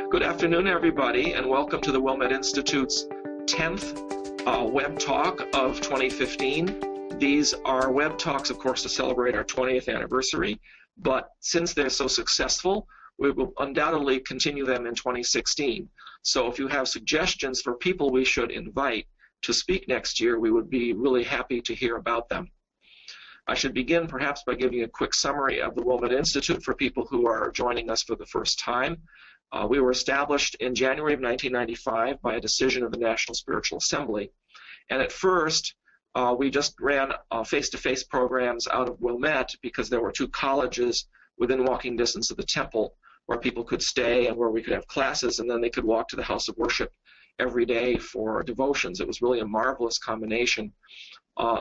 Good afternoon, everybody, and welcome to the Wilmette Institute's 10th web talk of 2015. These are web talks, of course, to celebrate our 20th anniversary, but since they're so successful, we will undoubtedly continue them in 2016. So if you have suggestions for people we should invite to speak next year, we would be really happy to hear about them. I should begin perhaps by giving a quick summary of the Wilmette Institute for people who are joining us for the first time. We were established in January of 1995 by a decision of the National Spiritual Assembly. And at first, we just ran face-to-face programs out of Wilmette because there were two colleges within walking distance of the temple where people could stay and where we could have classes, and then they could walk to the house of worship every day for devotions. It was really a marvelous combination.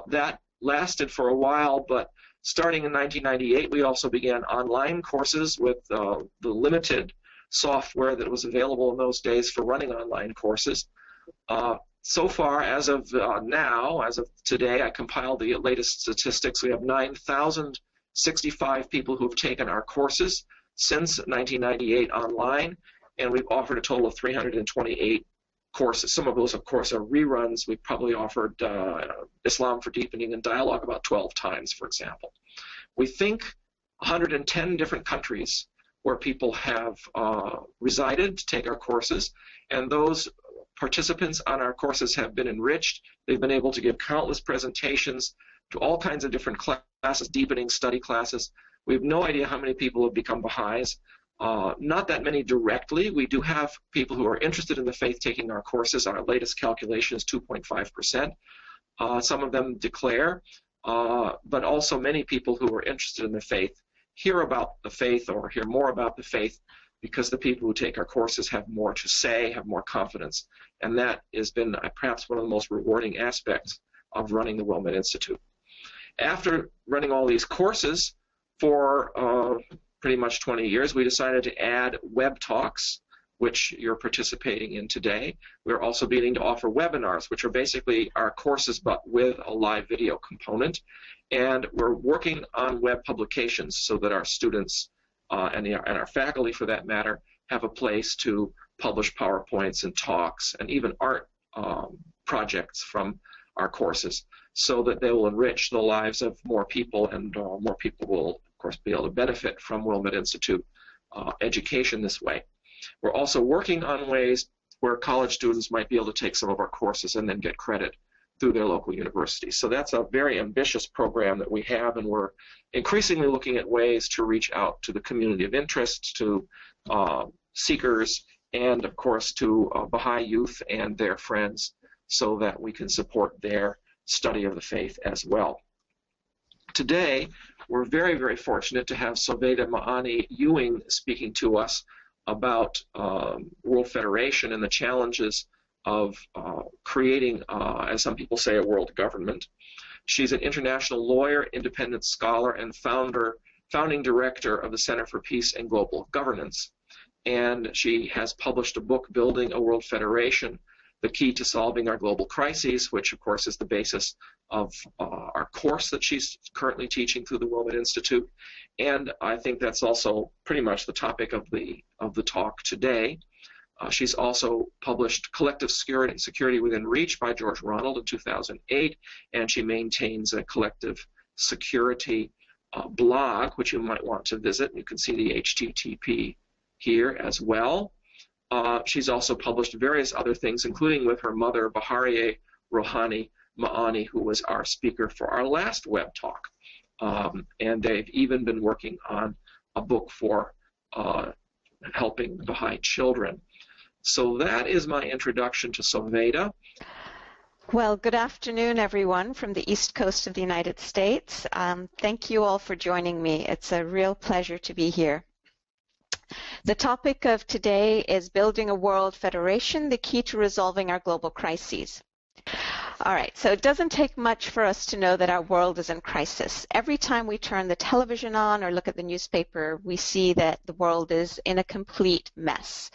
That lasted for a while, but starting in 1998, we also began online courses with the limited software that was available in those days for running online courses. So far, as of now, as of today, I compiled the latest statistics. We have 9,065 people who have taken our courses since 1998 online, and we've offered a total of 328 courses. Some of those, of course, are reruns. We've probably offered Islam for Deepening and Dialogue about 12 times, for example. We think 110 different countries where people have resided to take our courses, and those participants on our courses have been enriched. They've been able to give countless presentations to all kinds of different classes, deepening study classes. We have no idea how many people have become Baha'is. Not that many directly. We do have people who are interested in the faith taking our courses. Our latest calculation is 2.5%. Some of them declare, but also many people who are interested in the faith hear about the faith or hear more about the faith because the people who take our courses have more to say, have more confidence. And that has been perhaps one of the most rewarding aspects of running the Wilmette Institute. After running all these courses for pretty much 20 years, we decided to add web talks, which you're participating in today. We're also beginning to offer webinars, which are basically our courses but with a live video component. And we're working on web publications so that our students and our faculty, for that matter, have a place to publish PowerPoints and talks and even art projects from our courses so that they will enrich the lives of more people, and more people will, of course, be able to benefit from Wilmette Institute education this way. We're also working on ways where college students might be able to take some of our courses and then get credit through their local universities. So that's a very ambitious program that we have, and we're increasingly looking at ways to reach out to the community of interest, to seekers, and of course to Baha'i youth and their friends so that we can support their study of the faith as well. Today, we're very, very fortunate to have Soveida Ma'ani Ewing speaking to us about World Federation and the challenges of creating, as some people say, a world government. She's an international lawyer, independent scholar, and founding director of the Center for Peace and Global Governance. And she has published a book, Building a World Federation, the Key to Solving Our Global Crises, which, of course, is the basis of our course that she's currently teaching through the Wilmette Institute. And I think that's also pretty much the topic of the talk today. She's also published Collective Security Within Reach by George Ronald in 2008, and she maintains a collective security blog, which you might want to visit. You can see the HTTP here as well. She's also published various other things, including with her mother, Baharieh Rouhani Ma'ani, who was our speaker for our last web talk. And they've even been working on a book for helping Baha'i children. So that is my introduction to Soveida. Well, good afternoon, everyone, from the East Coast of the United States. Thank you all for joining me. It's a real pleasure to be here. The topic of today is Building a World Federation, the Key to Resolving Our Global Crises. All right, so it doesn't take much for us to know that our world is in crisis. Every time we turn the television on or look at the newspaper, we see that the world is in a complete mess.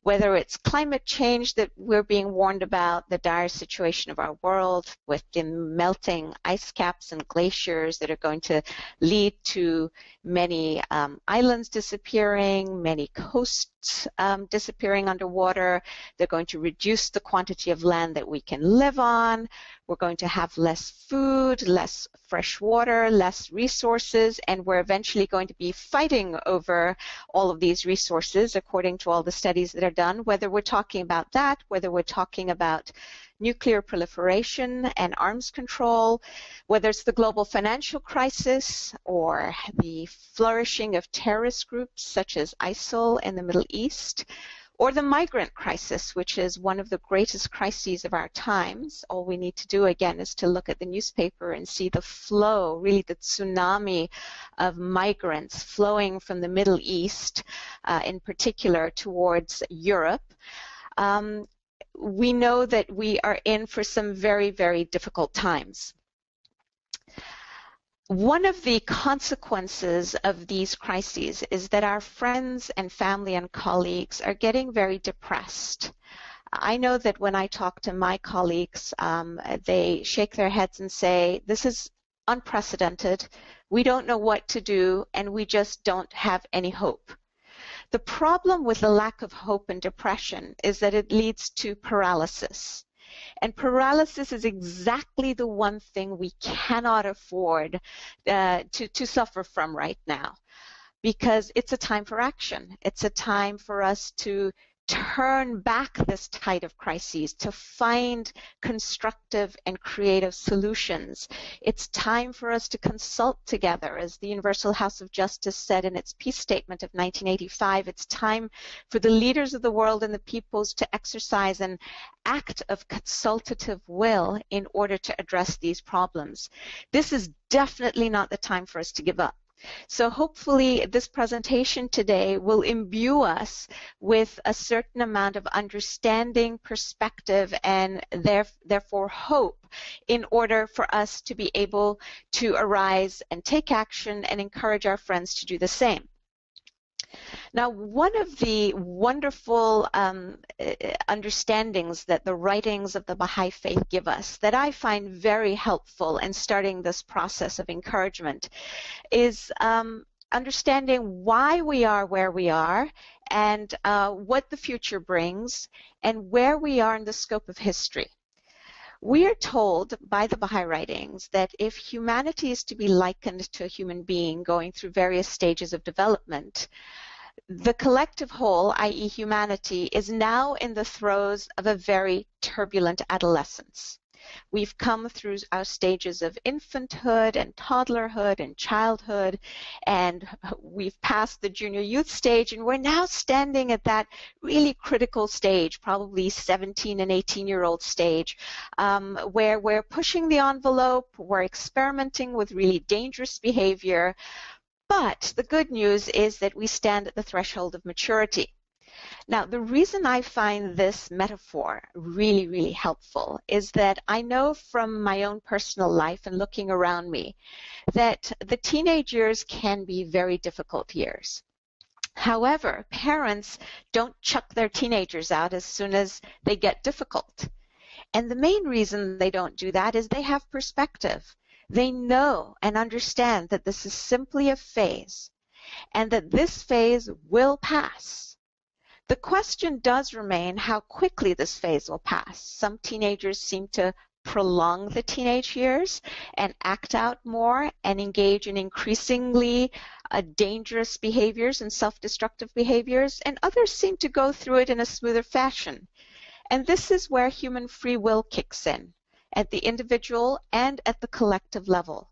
Whether it's climate change that we're being warned about, the dire situation of our world with the melting ice caps and glaciers that are going to lead to many islands disappearing, many coast coasts disappearing underwater. They're going to reduce the quantity of land that we can live on. We're going to have less food, less fresh water, less resources, and we're eventually going to be fighting over all of these resources according to all the studies that are done, whether we're talking about that, whether we're talking about nuclear proliferation and arms control, whether it's the global financial crisis or the flourishing of terrorist groups such as ISIL in the Middle East, or the migrant crisis, which is one of the greatest crises of our times. All we need to do, again, is to look at the newspaper and see the flow, really the tsunami of migrants flowing from the Middle East, in particular towards Europe. We know that we are in for some very, very difficult times. One of the consequences of these crises is that our friends and family and colleagues are getting very depressed. I know that when I talk to my colleagues, they shake their heads and say, this is unprecedented, we don't know what to do, and we just don't have any hope. The problem with the lack of hope and depression is that it leads to paralysis. And paralysis is exactly the one thing we cannot afford to suffer from right now, because it's a time for action. It's a time for us to turn back this tide of crises, to find constructive and creative solutions. It's time for us to consult together. As the Universal House of Justice said in its peace statement of 1985, it's time for the leaders of the world and the peoples to exercise an act of consultative will in order to address these problems. This is definitely not the time for us to give up. So hopefully this presentation today will imbue us with a certain amount of understanding, perspective, and therefore hope in order for us to be able to arise and take action and encourage our friends to do the same. Now, one of the wonderful understandings that the writings of the Baha'i Faith give us that I find very helpful in starting this process of encouragement is understanding why we are where we are and what the future brings and where we are in the scope of history. We are told by the Baha'i writings that if humanity is to be likened to a human being going through various stages of development, the collective whole, i.e. humanity, is now in the throes of a very turbulent adolescence. We've come through our stages of infanthood and toddlerhood and childhood, and we've passed the junior youth stage, and we're now standing at that really critical stage, probably 17 and 18-year-old stage, where we're pushing the envelope, we're experimenting with really dangerous behavior. But the good news is that we stand at the threshold of maturity. Now, the reason I find this metaphor really, really helpful is that I know from my own personal life and looking around me that the teenage years can be very difficult years. However, parents don't chuck their teenagers out as soon as they get difficult. And the main reason they don't do that is they have perspective. They know and understand that this is simply a phase and that this phase will pass. The question does remain how quickly this phase will pass. Some teenagers seem to prolong the teenage years and act out more and engage in increasingly dangerous behaviors and self-destructive behaviors, and others seem to go through it in a smoother fashion. And this is where human free will kicks in, at the individual and at the collective level.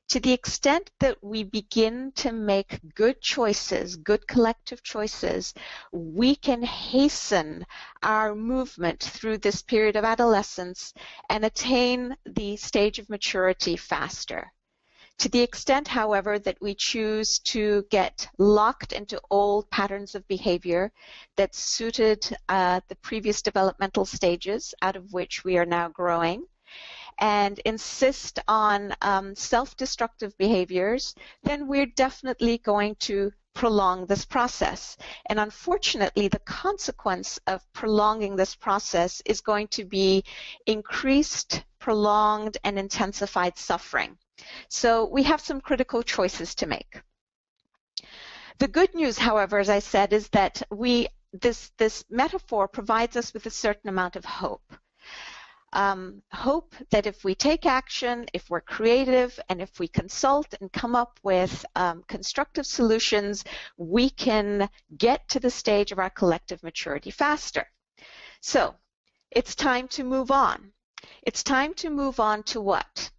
To the extent that we begin to make good choices, good collective choices, we can hasten our movement through this period of adolescence and attain the stage of maturity faster. To the extent, however, that we choose to get locked into old patterns of behavior that suited the previous developmental stages out of which we are now growing, and insist on self-destructive behaviors, then we're definitely going to prolong this process. And unfortunately, the consequence of prolonging this process is going to be increased, prolonged, and intensified suffering. So we have some critical choices to make. The good news, however, as I said, is that this metaphor provides us with a certain amount of hope. Hope that if we take action, if we're creative, and if we consult and come up with constructive solutions, we can get to the stage of our collective maturity faster. So it's time to move on. It's time to move on to what?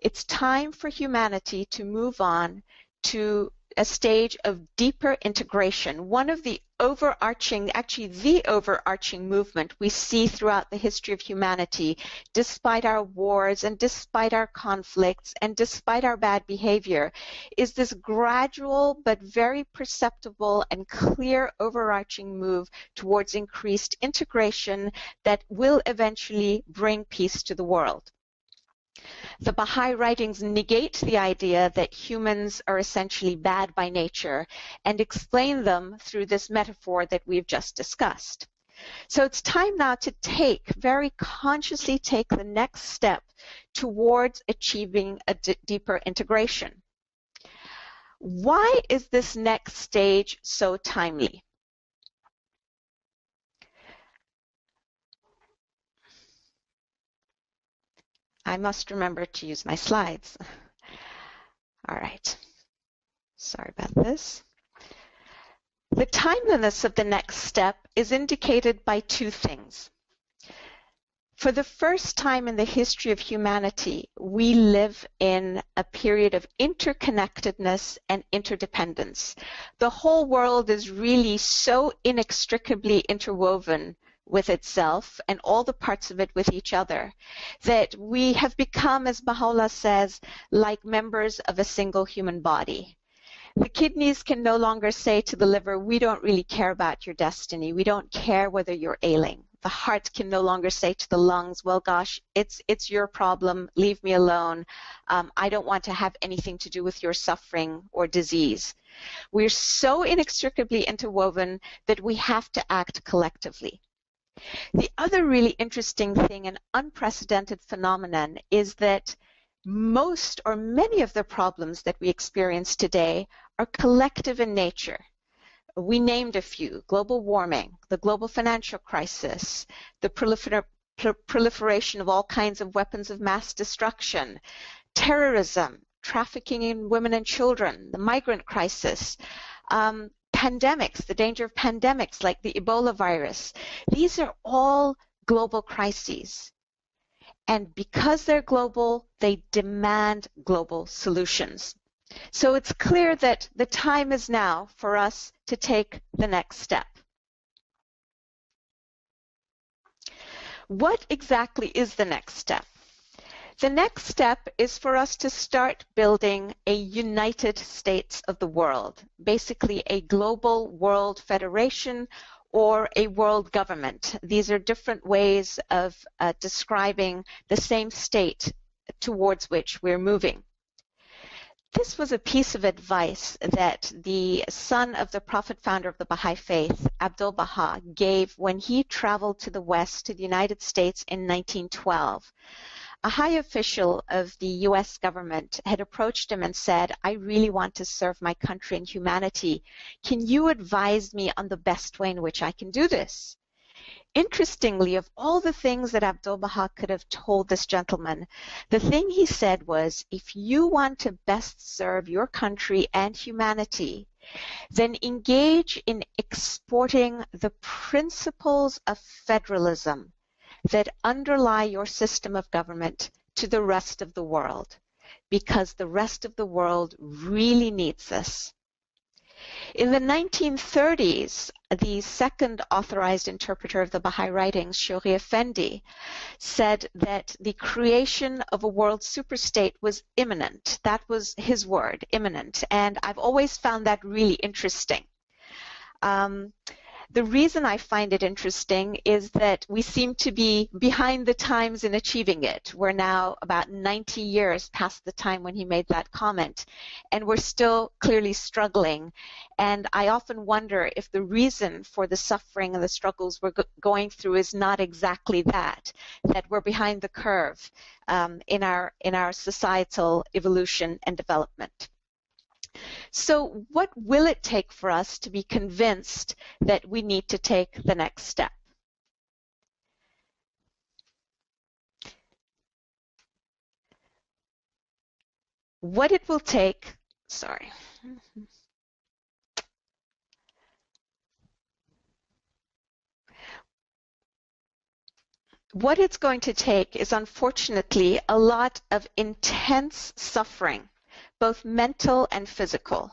It's time for humanity to move on to a stage of deeper integration. One of the overarching, actually the overarching movement we see throughout the history of humanity, despite our wars and despite our conflicts and despite our bad behavior, is this gradual but very perceptible and clear overarching move towards increased integration that will eventually bring peace to the world. The Baha'i writings negate the idea that humans are essentially bad by nature and explain them through this metaphor that we've just discussed. So it's time now to very consciously take the next step towards achieving a deeper integration. Why is this next stage so timely? I must remember to use my slides. All right. Sorry about this. The timeliness of the next step is indicated by two things. For the first time in the history of humanity, we live in a period of interconnectedness and interdependence. The whole world is really so inextricably interwoven with itself and all the parts of it with each other, that we have become, as Baha'u'llah says, like members of a single human body. The kidneys can no longer say to the liver, we don't really care about your destiny. We don't care whether you're ailing. The heart can no longer say to the lungs, well, gosh, it's your problem. Leave me alone. I don't want to have anything to do with your suffering or disease. We're so inextricably interwoven that we have to act collectively. The other really interesting thing, an unprecedented phenomenon, is that most or many of the problems that we experience today are collective in nature. We named a few: global warming, the global financial crisis, the proliferation of all kinds of weapons of mass destruction, terrorism, trafficking in women and children, the migrant crisis, pandemics, the danger of pandemics like the Ebola virus. These are all global crises. And because they're global, they demand global solutions. So it's clear that the time is now for us to take the next step. What exactly is the next step? The next step is for us to start building a United States of the world, basically a global world federation or a world government. These are different ways of describing the same state towards which we're moving. This was a piece of advice that the son of the prophet founder of the Baha'i faith, Abdu'l-Baha, gave when he traveled to the West, to the United States in 1912. A high official of the U.S. government had approached him and said, I really want to serve my country and humanity. Can you advise me on the best way in which I can do this? Interestingly, of all the things that Abdu'l-Baha could have told this gentleman, the thing he said was, if you want to best serve your country and humanity, then engage in exporting the principles of federalism that underlie your system of government to the rest of the world, because the rest of the world really needs this. In the 1930s, the second authorized interpreter of the Baha'i writings, Shoghi Effendi, said that the creation of a world superstate was imminent. That was his word, imminent, and I've always found that really interesting. The reason I find it interesting is that we seem to be behind the times in achieving it. We're now about 90 years past the time when he made that comment, and we're still clearly struggling. And I often wonder if the reason for the suffering and the struggles we're going through is not exactly that we're behind the curve in our societal evolution and development. So what will it take for us to be convinced that we need to take the next step? What it will take, sorry. What it's going to take is, unfortunately, a lot of intense suffering, both mental and physical.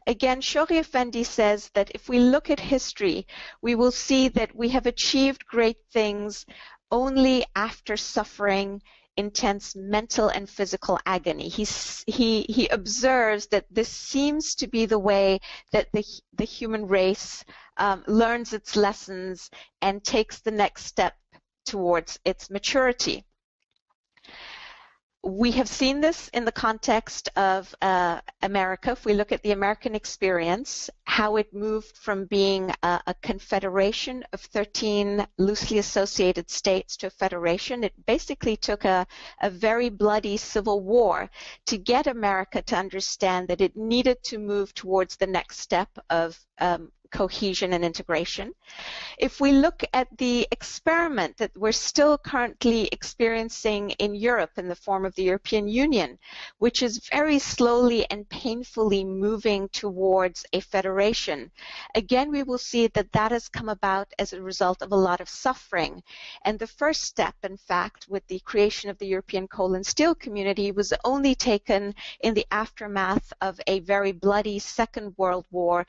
Again, Shori Effendi says that if we look at history, we will see that we have achieved great things only after suffering intense mental and physical agony. He observes that this seems to be the way that the human race learns its lessons and takes the next step towards its maturity. We have seen this in the context of America. If we look at the American experience, how it moved from being a confederation of 13 loosely associated states to a federation, it basically took a very bloody civil war to get America to understand that it needed to move towards the next step of cohesion and integration. If we look at the experiment that we're still currently experiencing in Europe in the form of the European Union, which is very slowly and painfully moving towards a federation, again we will see that that has come about as a result of a lot of suffering. And the first step, in fact, with the creation of the European Coal and Steel Community was only taken in the aftermath of a very bloody Second World War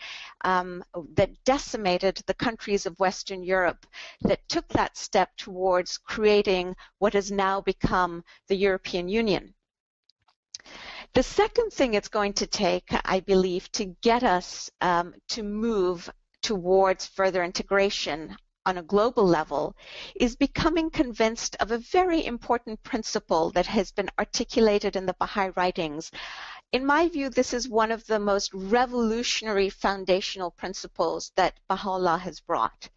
that decimated the countries of Western Europe, that took that step towards creating what has now become the European Union. The second thing it's going to take, I believe, to get us to move towards further integration on a global level is becoming convinced of a very important principle that has been articulated in the Baha'i writings. In my view, this is one of the most revolutionary foundational principles that Baha'u'llah has brought.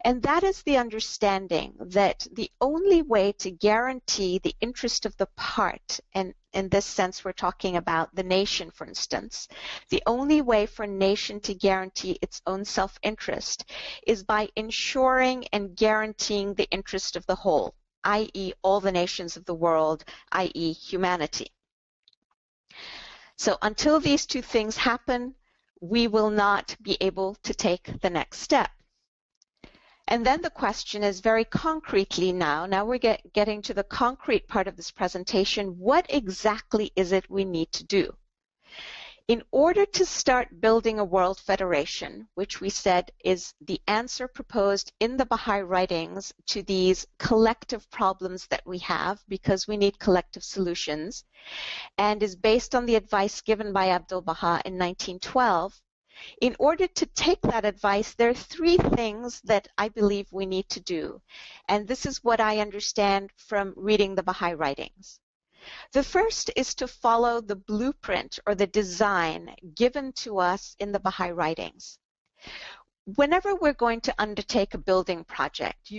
And that is the understanding that the only way to guarantee the interest of the part, and in this sense we're talking about the nation, for instance, the only way for a nation to guarantee its own self-interest is by ensuring and guaranteeing the interest of the whole, i.e. all the nations of the world, i.e. humanity. So until these two things happen, we will not be able to take the next step. And then the question is very concretely now we're getting to the concrete part of this presentation, what exactly is it we need to do? In order to start building a world federation, which we said is the answer proposed in the Baha'i writings to these collective problems that we have, because we need collective solutions, and is based on the advice given by Abdu'l-Baha in 1912, in order to take that advice, there are three things that I believe we need to do. And this is what I understand from reading the Baha'i writings. The first is to follow the blueprint or the design given to us in the Baha'i writings. Whenever we're going to undertake a building project,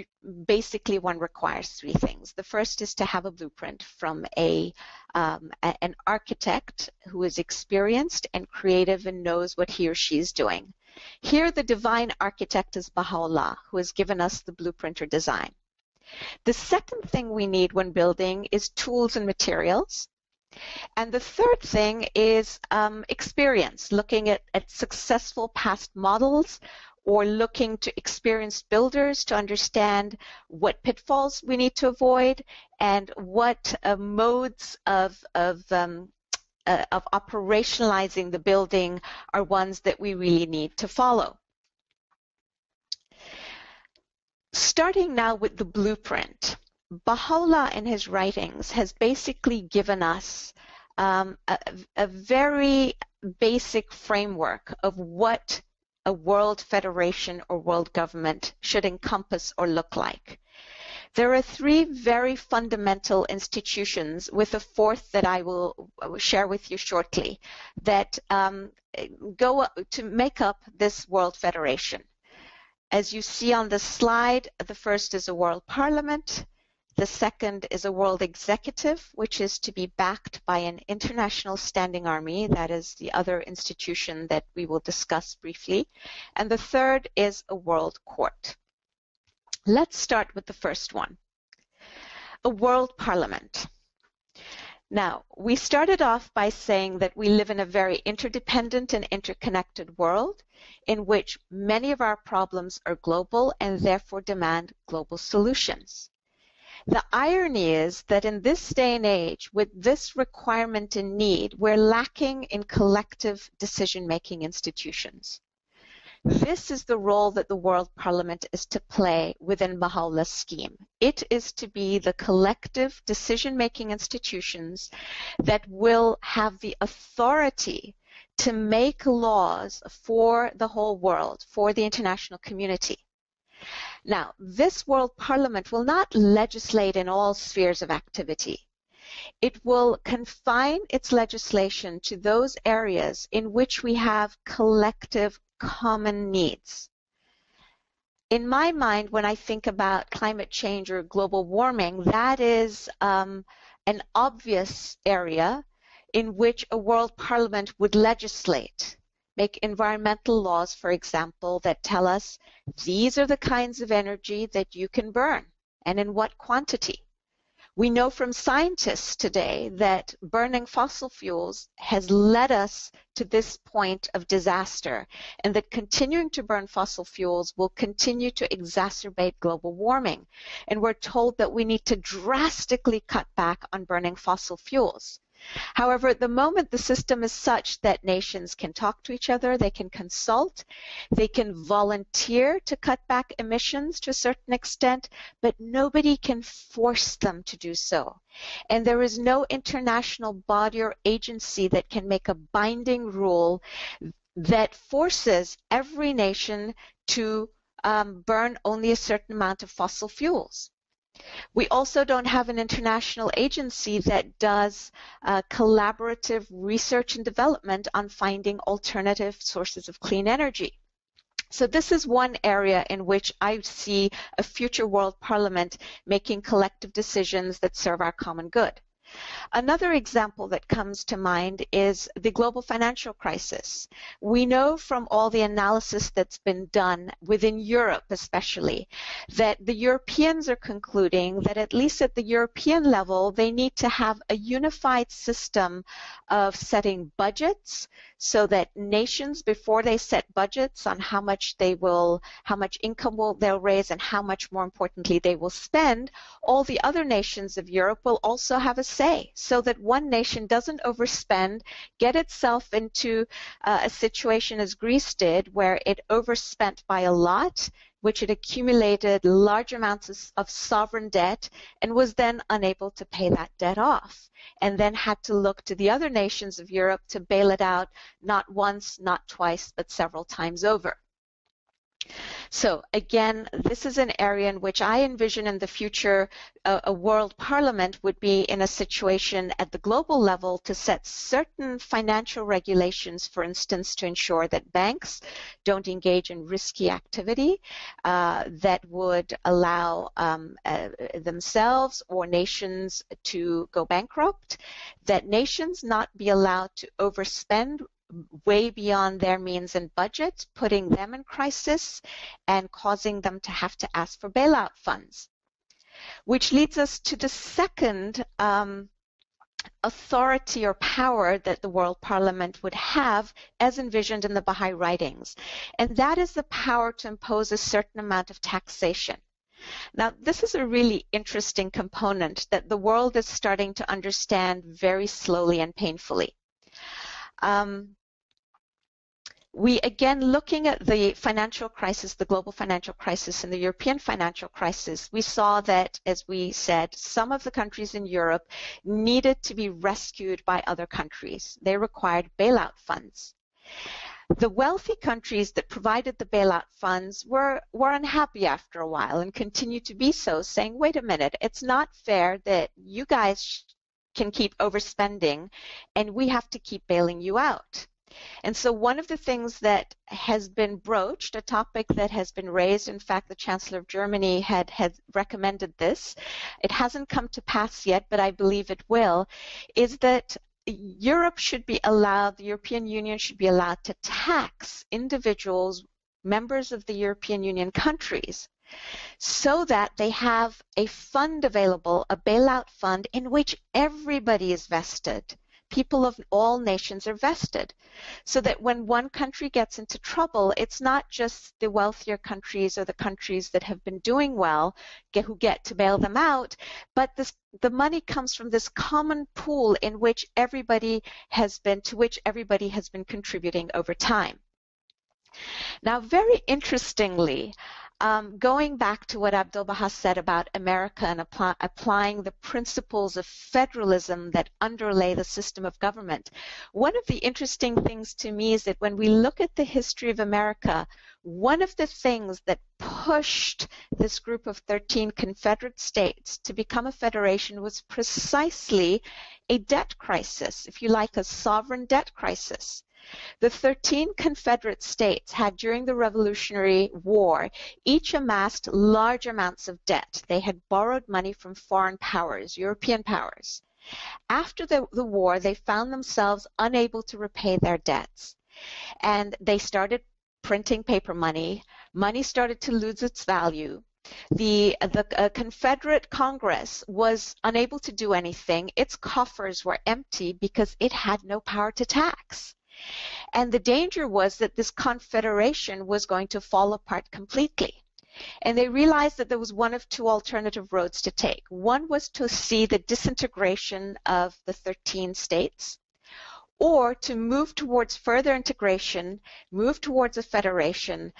basically one requires three things. The first is to have a blueprint from an architect who is experienced and creative and knows what he or she is doing. Here the divine architect is Baha'u'llah, who has given us the blueprint or design. The second thing we need when building is tools and materials. And the third thing is experience, looking at successful past models, or looking to experienced builders to understand what pitfalls we need to avoid and what modes of operationalizing the building are ones that we really need to follow. Starting now with the blueprint, Baha'u'llah in his writings has basically given us a very basic framework of what a world federation or world government should encompass or look like. There are three very fundamental institutions, with a fourth that I will share with you shortly, that go to make up this world federation. As you see on the slide, the first is a world parliament, The second is a world executive, which is to be backed by an international standing army. That is the other institution that we will discuss briefly. And the third is a world court. Let's start with the first one, a world parliament. Now, we started off by saying that we live in a very interdependent and interconnected world in which many of our problems are global and therefore demand global solutions. The irony is that in this day and age, with this requirement and need, we're lacking in collective decision-making institutions. This is the role that the World Parliament is to play within Baha'u'llah's scheme. It is to be the collective decision-making institutions that will have the authority to make laws for the whole world, for the international community. Now, this World Parliament will not legislate in all spheres of activity. It will confine its legislation to those areas in which we have collective common needs. In my mind, when I think about climate change or global warming, that is an obvious area in which a world parliament would legislate, make environmental laws, for example, that tell us these are the kinds of energy that you can burn and in what quantity. We know from scientists today that burning fossil fuels has led us to this point of disaster, and that continuing to burn fossil fuels will continue to exacerbate global warming. And we're told that we need to drastically cut back on burning fossil fuels. However, at the moment, the system is such that nations can talk to each other, they can consult, they can volunteer to cut back emissions to a certain extent, but nobody can force them to do so. And there is no international body or agency that can make a binding rule that forces every nation to burn only a certain amount of fossil fuels. We also don't have an international agency that does collaborative research and development on finding alternative sources of clean energy. So this is one area in which I see a future world parliament making collective decisions that serve our common good. Another example that comes to mind is the global financial crisis. We know from all the analysis that's been done within Europe especially that the Europeans are concluding that at least at the European level they need to have a unified system of setting budgets so that nations, before they set budgets on how much income they'll raise and how much, more importantly, they will spend, all the other nations of Europe will also have a say, so that one nation doesn't overspend, get itself into a situation as Greece did, where it overspent by a lot, which it accumulated large amounts of sovereign debt and was then unable to pay that debt off, and then had to look to the other nations of Europe to bail it out, not once, not twice, but several times over. So again, this is an area in which I envision in the future a world parliament would be in a situation at the global level to set certain financial regulations, for instance, to ensure that banks don't engage in risky activity that would allow themselves or nations to go bankrupt, that nations not be allowed to overspend way beyond their means and budget, putting them in crisis and causing them to have to ask for bailout funds. Which leads us to the second authority or power that the World Parliament would have as envisioned in the Baha'i writings, and that is the power to impose a certain amount of taxation. Now, this is a really interesting component that the world is starting to understand very slowly and painfully. We, again, looking at the financial crisis, the global financial crisis and the European financial crisis, we saw that, as we said, some of the countries in Europe needed to be rescued by other countries. They required bailout funds. The wealthy countries that provided the bailout funds were unhappy after a while and continue to be so, saying, wait a minute, it's not fair that you guys can keep overspending and we have to keep bailing you out. And so one of the things that has been broached, a topic that has been raised, in fact, the Chancellor of Germany had recommended this. It hasn't come to pass yet, but I believe it will, is that Europe should be allowed, the European Union should be allowed to tax individuals, members of the European Union countries, so that they have a fund available, a bailout fund in which everybody is vested. People of all nations are vested, so that when one country gets into trouble, it's not just the wealthier countries or the countries that have been doing well who get to bail them out, but the money comes from this common pool in which everybody has been contributing over time. Now, very interestingly, going back to what Abdu'l-Baha said about America and applying the principles of federalism that underlay the system of government, one of the interesting things to me is that when we look at the history of America, one of the things that pushed this group of 13 Confederate states to become a federation was precisely a debt crisis, if you like, a sovereign debt crisis. The 13 Confederate states had, during the Revolutionary War, each amassed large amounts of debt. They had borrowed money from foreign powers, European powers. After the war, they found themselves unable to repay their debts, and they started printing paper money. Money started to lose its value. The Confederate Congress was unable to do anything. Its coffers were empty because it had no power to tax. And the danger was that this confederation was going to fall apart completely. And they realized that there was one of two alternative roads to take. One was to see the disintegration of the 13 states, or to move towards further integration, move towards a federation,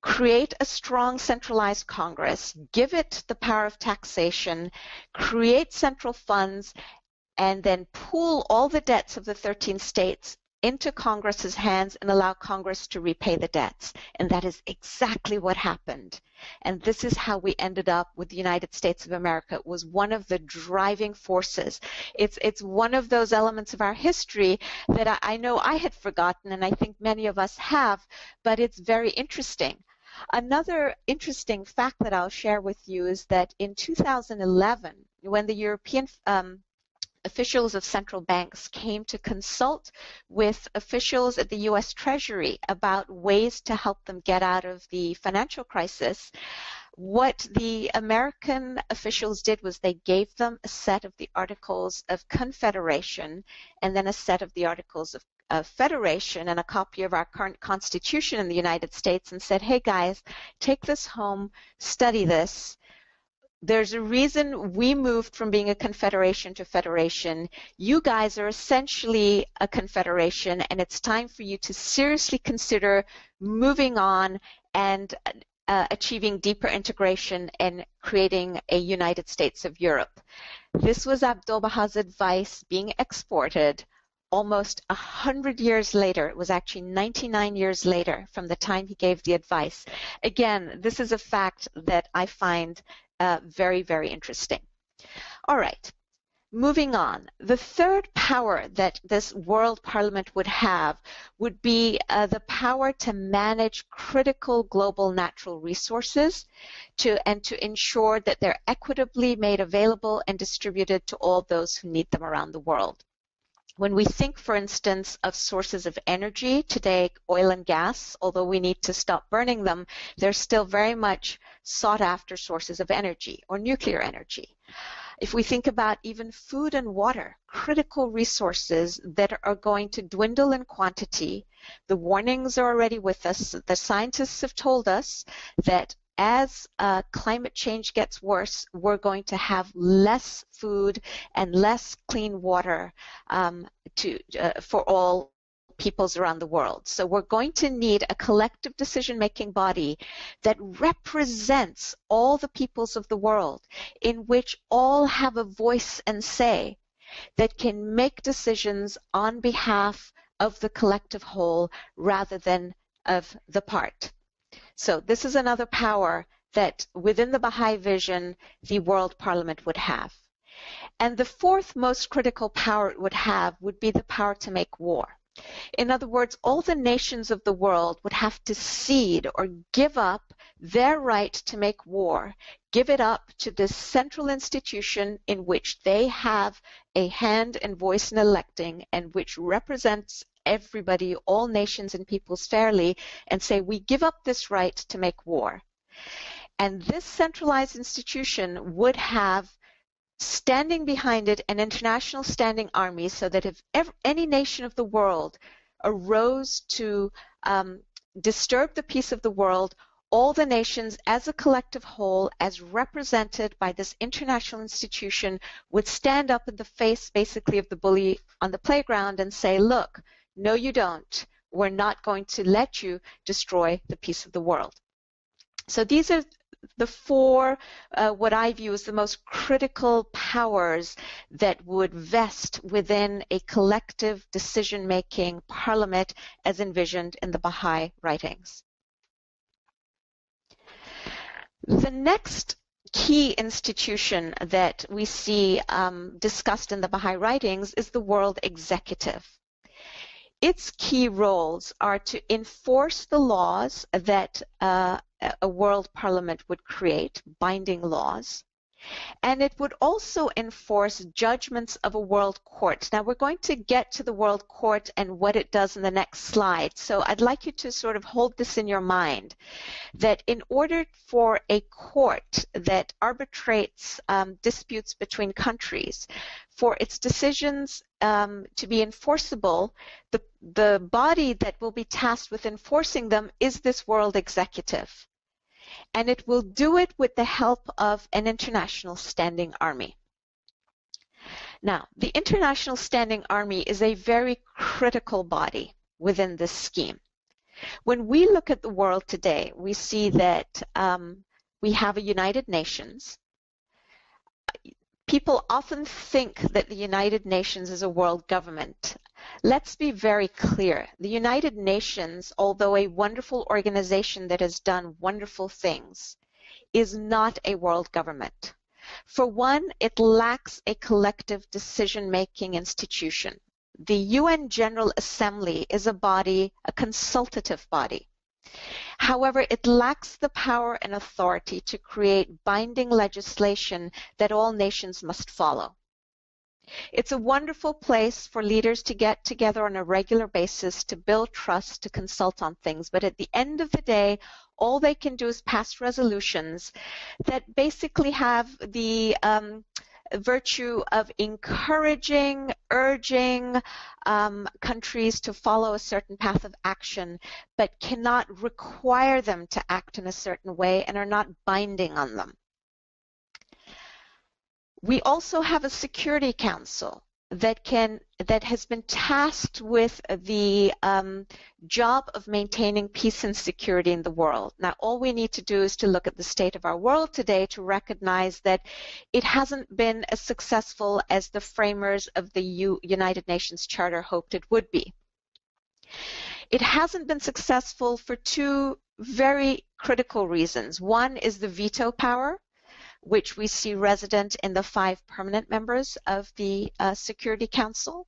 create a strong centralized Congress, give it the power of taxation, create central funds, and then pool all the debts of the 13 states into Congress's hands and allow Congress to repay the debts. And that is exactly what happened. And this is how we ended up with the United States of America. It was one of the driving forces. It's one of those elements of our history that I know I had forgotten, and I think many of us have, but it's very interesting. Another interesting fact that I'll share with you is that in 2011, when the European officials of central banks came to consult with officials at the U.S. Treasury about ways to help them get out of the financial crisis, what the American officials did was they gave them a set of the Articles of Confederation and then a set of the Articles of Federation and a copy of our current Constitution in the United States and said, hey guys, take this home, study this. There's a reason we moved from being a confederation to federation. You guys are essentially a confederation, and it's time for you to seriously consider moving on and achieving deeper integration and creating a United States of Europe. This was Abdu'l-Baha's advice being exported almost 100 years later. It was actually 99 years later from the time he gave the advice. Again, this is a fact that I find very, very interesting. All right, moving on. The third power that this World Parliament would have would be the power to manage critical global natural resources and to ensure that they're equitably made available and distributed to all those who need them around the world. When we think, for instance, of sources of energy, today oil and gas, although we need to stop burning them, they're still very much sought after sources of energy, or nuclear energy. If we think about even food and water, critical resources that are going to dwindle in quantity, the warnings are already with us. The scientists have told us that as climate change gets worse, we're going to have less food and less clean water for all peoples around the world. So we're going to need a collective decision-making body that represents all the peoples of the world, in which all have a voice and say, that can make decisions on behalf of the collective whole rather than of the part. So this is another power that within the Baha'i vision, the World Parliament would have. And the fourth most critical power it would have would be the power to make war. In other words, all the nations of the world would have to cede or give up their right to make war, give it up to this central institution in which they have a hand and voice in electing and which represents everybody, all nations and peoples fairly, and say, we give up this right to make war. And this centralized institution would have standing behind it an international standing army, so that if any nation of the world arose to disturb the peace of the world, all the nations as a collective whole, as represented by this international institution, would stand up in the face basically of the bully on the playground and say, look, no you don't. We're not going to let you destroy the peace of the world. So these are the four, what I view as the most critical powers that would vest within a collective decision-making parliament as envisioned in the Baha'i writings. The next key institution that we see discussed in the Baha'i writings is the world executive. Its key roles are to enforce the laws that a world parliament would create, binding laws, and it would also enforce judgments of a world court. Now we're going to get to the world court and what it does in the next slide, so I'd like you to sort of hold this in your mind, that in order for a court that arbitrates disputes between countries, for its decisions to be enforceable, the body that will be tasked with enforcing them is this world executive. And it will do it with the help of an international standing army. Now, the International Standing Army is a very critical body within this scheme. When we look at the world today, we see that we have a United Nations. People often think that the United Nations is a world government. Let's be very clear. The United Nations, although a wonderful organization that has done wonderful things, is not a world government. For one, it lacks a collective decision-making institution. The UN General Assembly is a body, a consultative body. However, it lacks the power and authority to create binding legislation that all nations must follow. It's a wonderful place for leaders to get together on a regular basis to build trust, to consult on things, but at the end of the day, all they can do is pass resolutions that basically have the virtue of encouraging, urging countries to follow a certain path of action, but cannot require them to act in a certain way and are not binding on them. We also have a Security Council that has been tasked with the job of maintaining peace and security in the world. Now, all we need to do is to look at the state of our world today to recognize that it hasn't been as successful as the framers of the United Nations Charter hoped it would be. It hasn't been successful for two very critical reasons. One is the veto power, which we see resident in the 5 permanent members of the Security Council.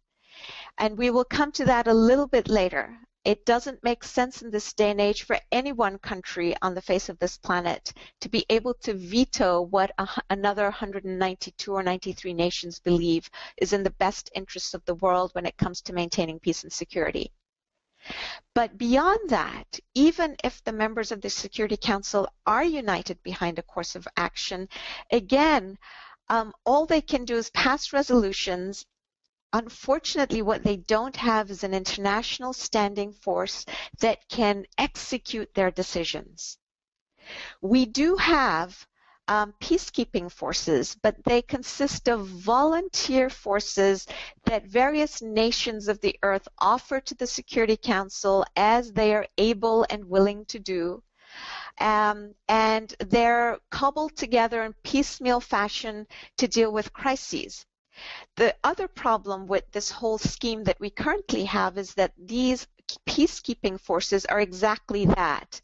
And we will come to that a little bit later. It doesn't make sense in this day and age for any one country on the face of this planet to be able to veto what another 192 or 93 nations believe is in the best interests of the world when it comes to maintaining peace and security. But beyond that, even if the members of the Security Council are united behind a course of action, again, all they can do is pass resolutions. Unfortunately, what they don't have is an international standing force that can execute their decisions. We do have peacekeeping forces, but they consist of volunteer forces that various nations of the earth offer to the Security Council as they are able and willing to do. And they're cobbled together in piecemeal fashion to deal with crises. The other problem with this whole scheme that we currently have is that these peacekeeping forces are exactly that.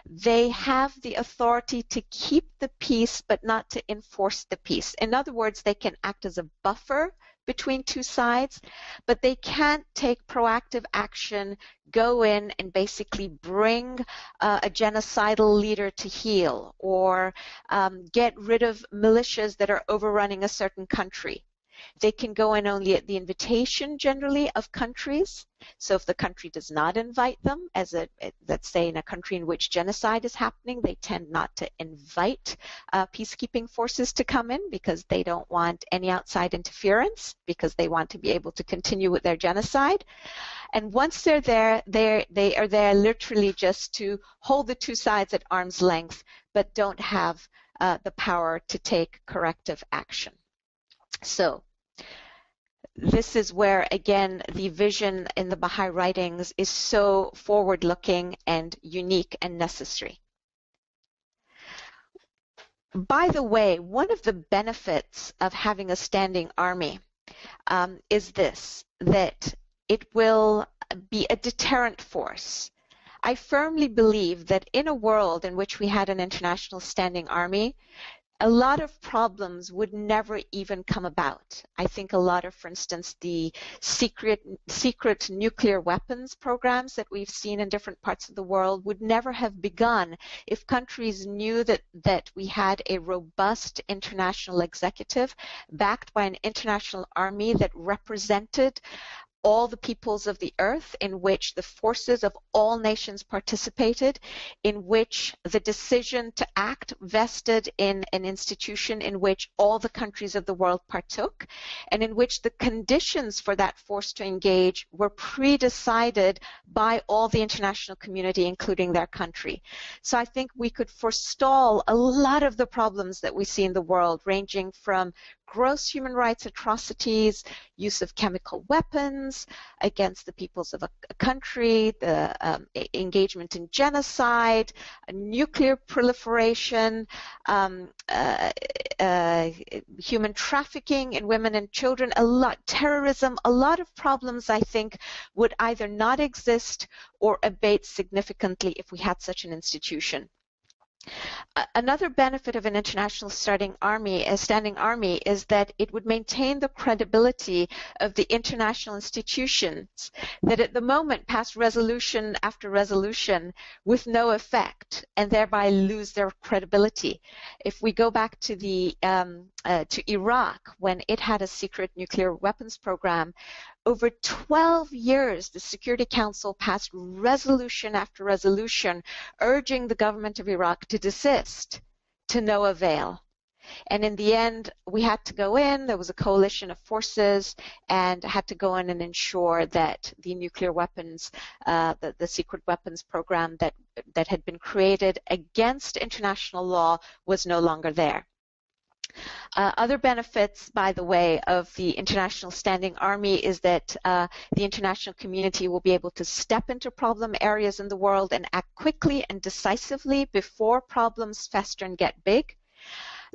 They have the authority to keep the peace but not to enforce the peace. In other words, they can act as a buffer between two sides, but they can't take proactive action, go in and basically bring a genocidal leader to heel, or get rid of militias that are overrunning a certain country. They can go in only at the invitation, generally, of countries. So if the country does not invite them, let's say in a country in which genocide is happening, they tend not to invite peacekeeping forces to come in because they don't want any outside interference, because they want to be able to continue with their genocide. And once they're there, they are there literally just to hold the two sides at arm's length, but don't have the power to take corrective action. So this is where, again, the vision in the Baha'i writings is so forward-looking and unique and necessary. By the way, one of the benefits of having a standing army is this, that it will be a deterrent force. I firmly believe that in a world in which we had an international standing army, a lot of problems would never even come about. I think a lot of, for instance, the secret nuclear weapons programs that we've seen in different parts of the world would never have begun if countries knew that we had a robust international executive backed by an international army that represented all the peoples of the earth, in which the forces of all nations participated, in which the decision to act vested in an institution in which all the countries of the world partook, and in which the conditions for that force to engage were pre-decided by all the international community, including their country. So I think we could forestall a lot of the problems that we see in the world, ranging from gross human rights atrocities, use of chemical weapons against the peoples of a country, the engagement in genocide, nuclear proliferation, human trafficking in women and children, terrorism, a lot of problems I think would either not exist or abate significantly if we had such an institution. Another benefit of an international standing army is that it would maintain the credibility of the international institutions that at the moment pass resolution after resolution with no effect and thereby lose their credibility. If we go back to to Iraq, when it had a secret nuclear weapons program, over 12 years, the Security Council passed resolution after resolution urging the government of Iraq to desist, to no avail. And in the end, we had to go in, there was a coalition of forces, and had to go in and ensure that the nuclear weapons, the secret weapons program that had been created against international law was no longer there. Other benefits, by the way, of the International Standing Army is that the international community will be able to step into problem areas in the world and act quickly and decisively before problems fester and get big.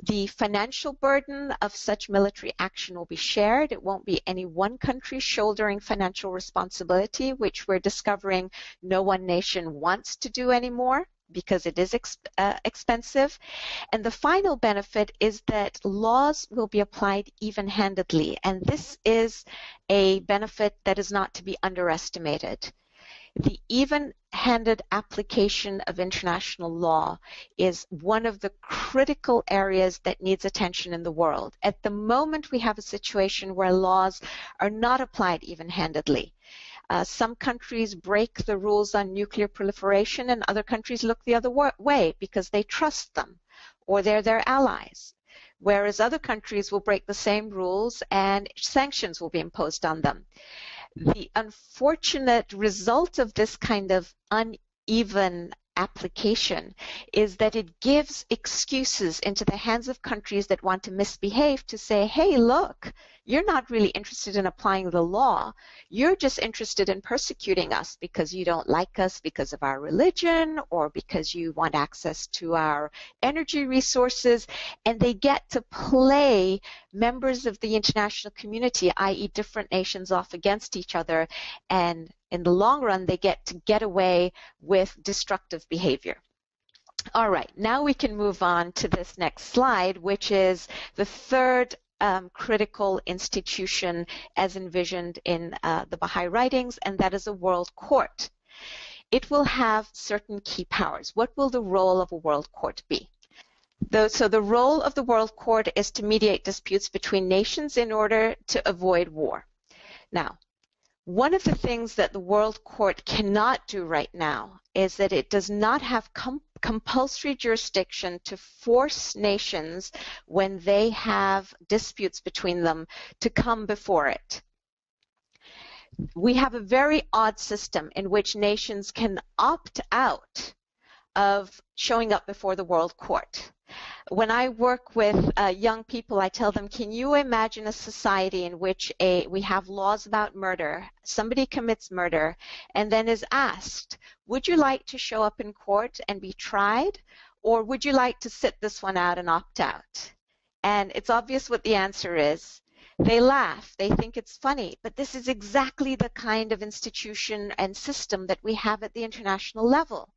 The financial burden of such military action will be shared. It won't be any one country shouldering financial responsibility, which we're discovering no one nation wants to do anymore, because it is expensive. And the final benefit is that laws will be applied even-handedly, and this is a benefit that is not to be underestimated. The even-handed application of international law is one of the critical areas that needs attention in the world. At the moment, we have a situation where laws are not applied even-handedly. Some countries break the rules on nuclear proliferation, and other countries look the other way because they trust them or they're their allies, whereas other countries will break the same rules and sanctions will be imposed on them. The unfortunate result of this kind of uneven application is that it gives excuses into the hands of countries that want to misbehave to say, hey, look, you're not really interested in applying the law. You're just interested in persecuting us because you don't like us because of our religion or because you want access to our energy resources. And they get to play members of the international community, i.e. different nations, off against each other. And in the long run, they get to get away with destructive behavior. All right, now we can move on to this next slide, which is the third critical institution as envisioned in the Baha'i writings, and that is a world court. It will have certain key powers. What will the role of a world court be? So the role of the world court is to mediate disputes between nations in order to avoid war. Now, one of the things that the world court cannot do right now is that it does not have compulsory jurisdiction to force nations when they have disputes between them to come before it. We have a very odd system in which nations can opt out of showing up before the world court. When I work with young people, I tell them, can you imagine a society in which we have laws about murder, somebody commits murder, and then is asked, would you like to show up in court and be tried, or would you like to sit this one out and opt out? And it's obvious what the answer is. They laugh, they think it's funny, but this is exactly the kind of institution and system that we have at the international level.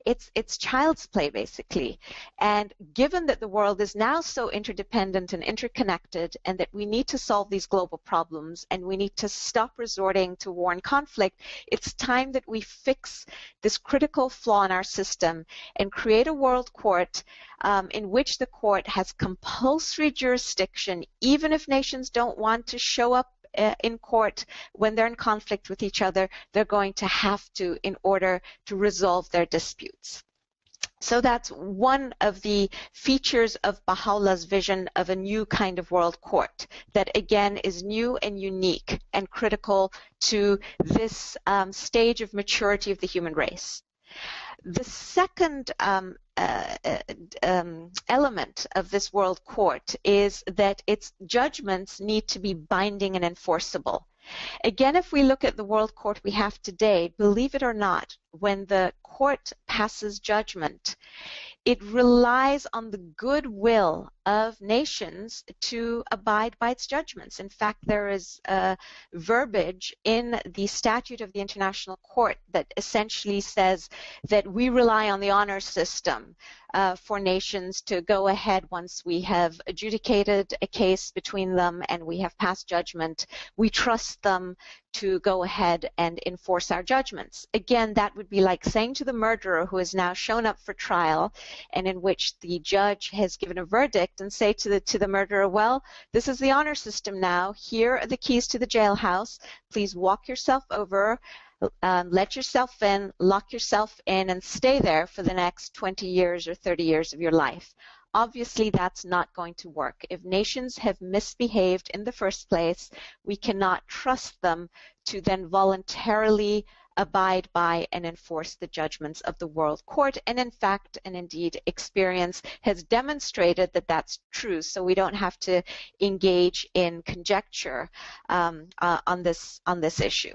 It's child's play, basically. And given that the world is now so interdependent and interconnected, and that we need to solve these global problems, and we need to stop resorting to war and conflict, it's time that we fix this critical flaw in our system and create a world court in which the court has compulsory jurisdiction, even if nations don't want to show up in court when they're in conflict with each other. They're going to have to in order to resolve their disputes. So that's one of the features of Baha'u'llah's vision of a new kind of world court that, again, is new and unique and critical to this stage of maturity of the human race. The second element of this world court is that its judgments need to be binding and enforceable. Again, if we look at the world court we have today, believe it or not, when the court passes judgment, it relies on the goodwill of nations to abide by its judgments. In fact, there is verbiage in the statute of the International Court that essentially says that we rely on the honor system for nations to go ahead once we have adjudicated a case between them and we have passed judgment. We trust them to go ahead and enforce our judgments. Again, that would be like saying to the murderer who has now shown up for trial and in which the judge has given a verdict, and say to the murderer, well, this is the honor system now. Here are the keys to the jailhouse. Please walk yourself over, let yourself in, lock yourself in, and stay there for the next 20 years or 30 years of your life. Obviously, that's not going to work. If nations have misbehaved in the first place, we cannot trust them to then voluntarily abide by and enforce the judgments of the World Court. And in fact, and indeed, experience has demonstrated that that's true. So we don't have to engage in conjecture on this issue.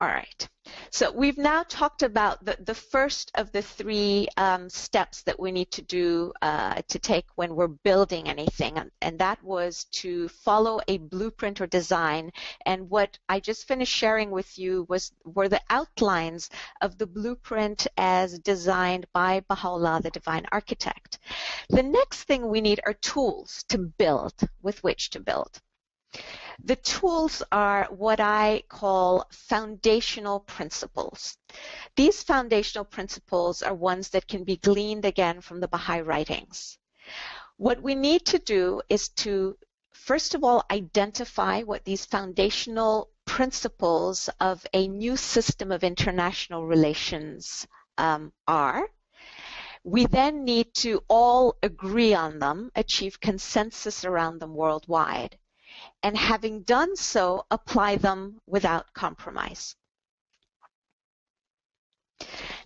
All right. So we've now talked about the first of the three steps that we need to do to take when we're building anything, and that was to follow a blueprint or design. And what I just finished sharing with you were the outlines of the blueprint as designed by Baha'u'llah, the divine architect. The next thing we need are tools to build, with which to build. The tools are what I call foundational principles. These foundational principles are ones that can be gleaned again from the Baha'i writings. What we need to do is to, first of all, identify what these foundational principles of a new system of international relations are. We then need to all agree on them, achieve consensus around them worldwide, and having done so, apply them without compromise.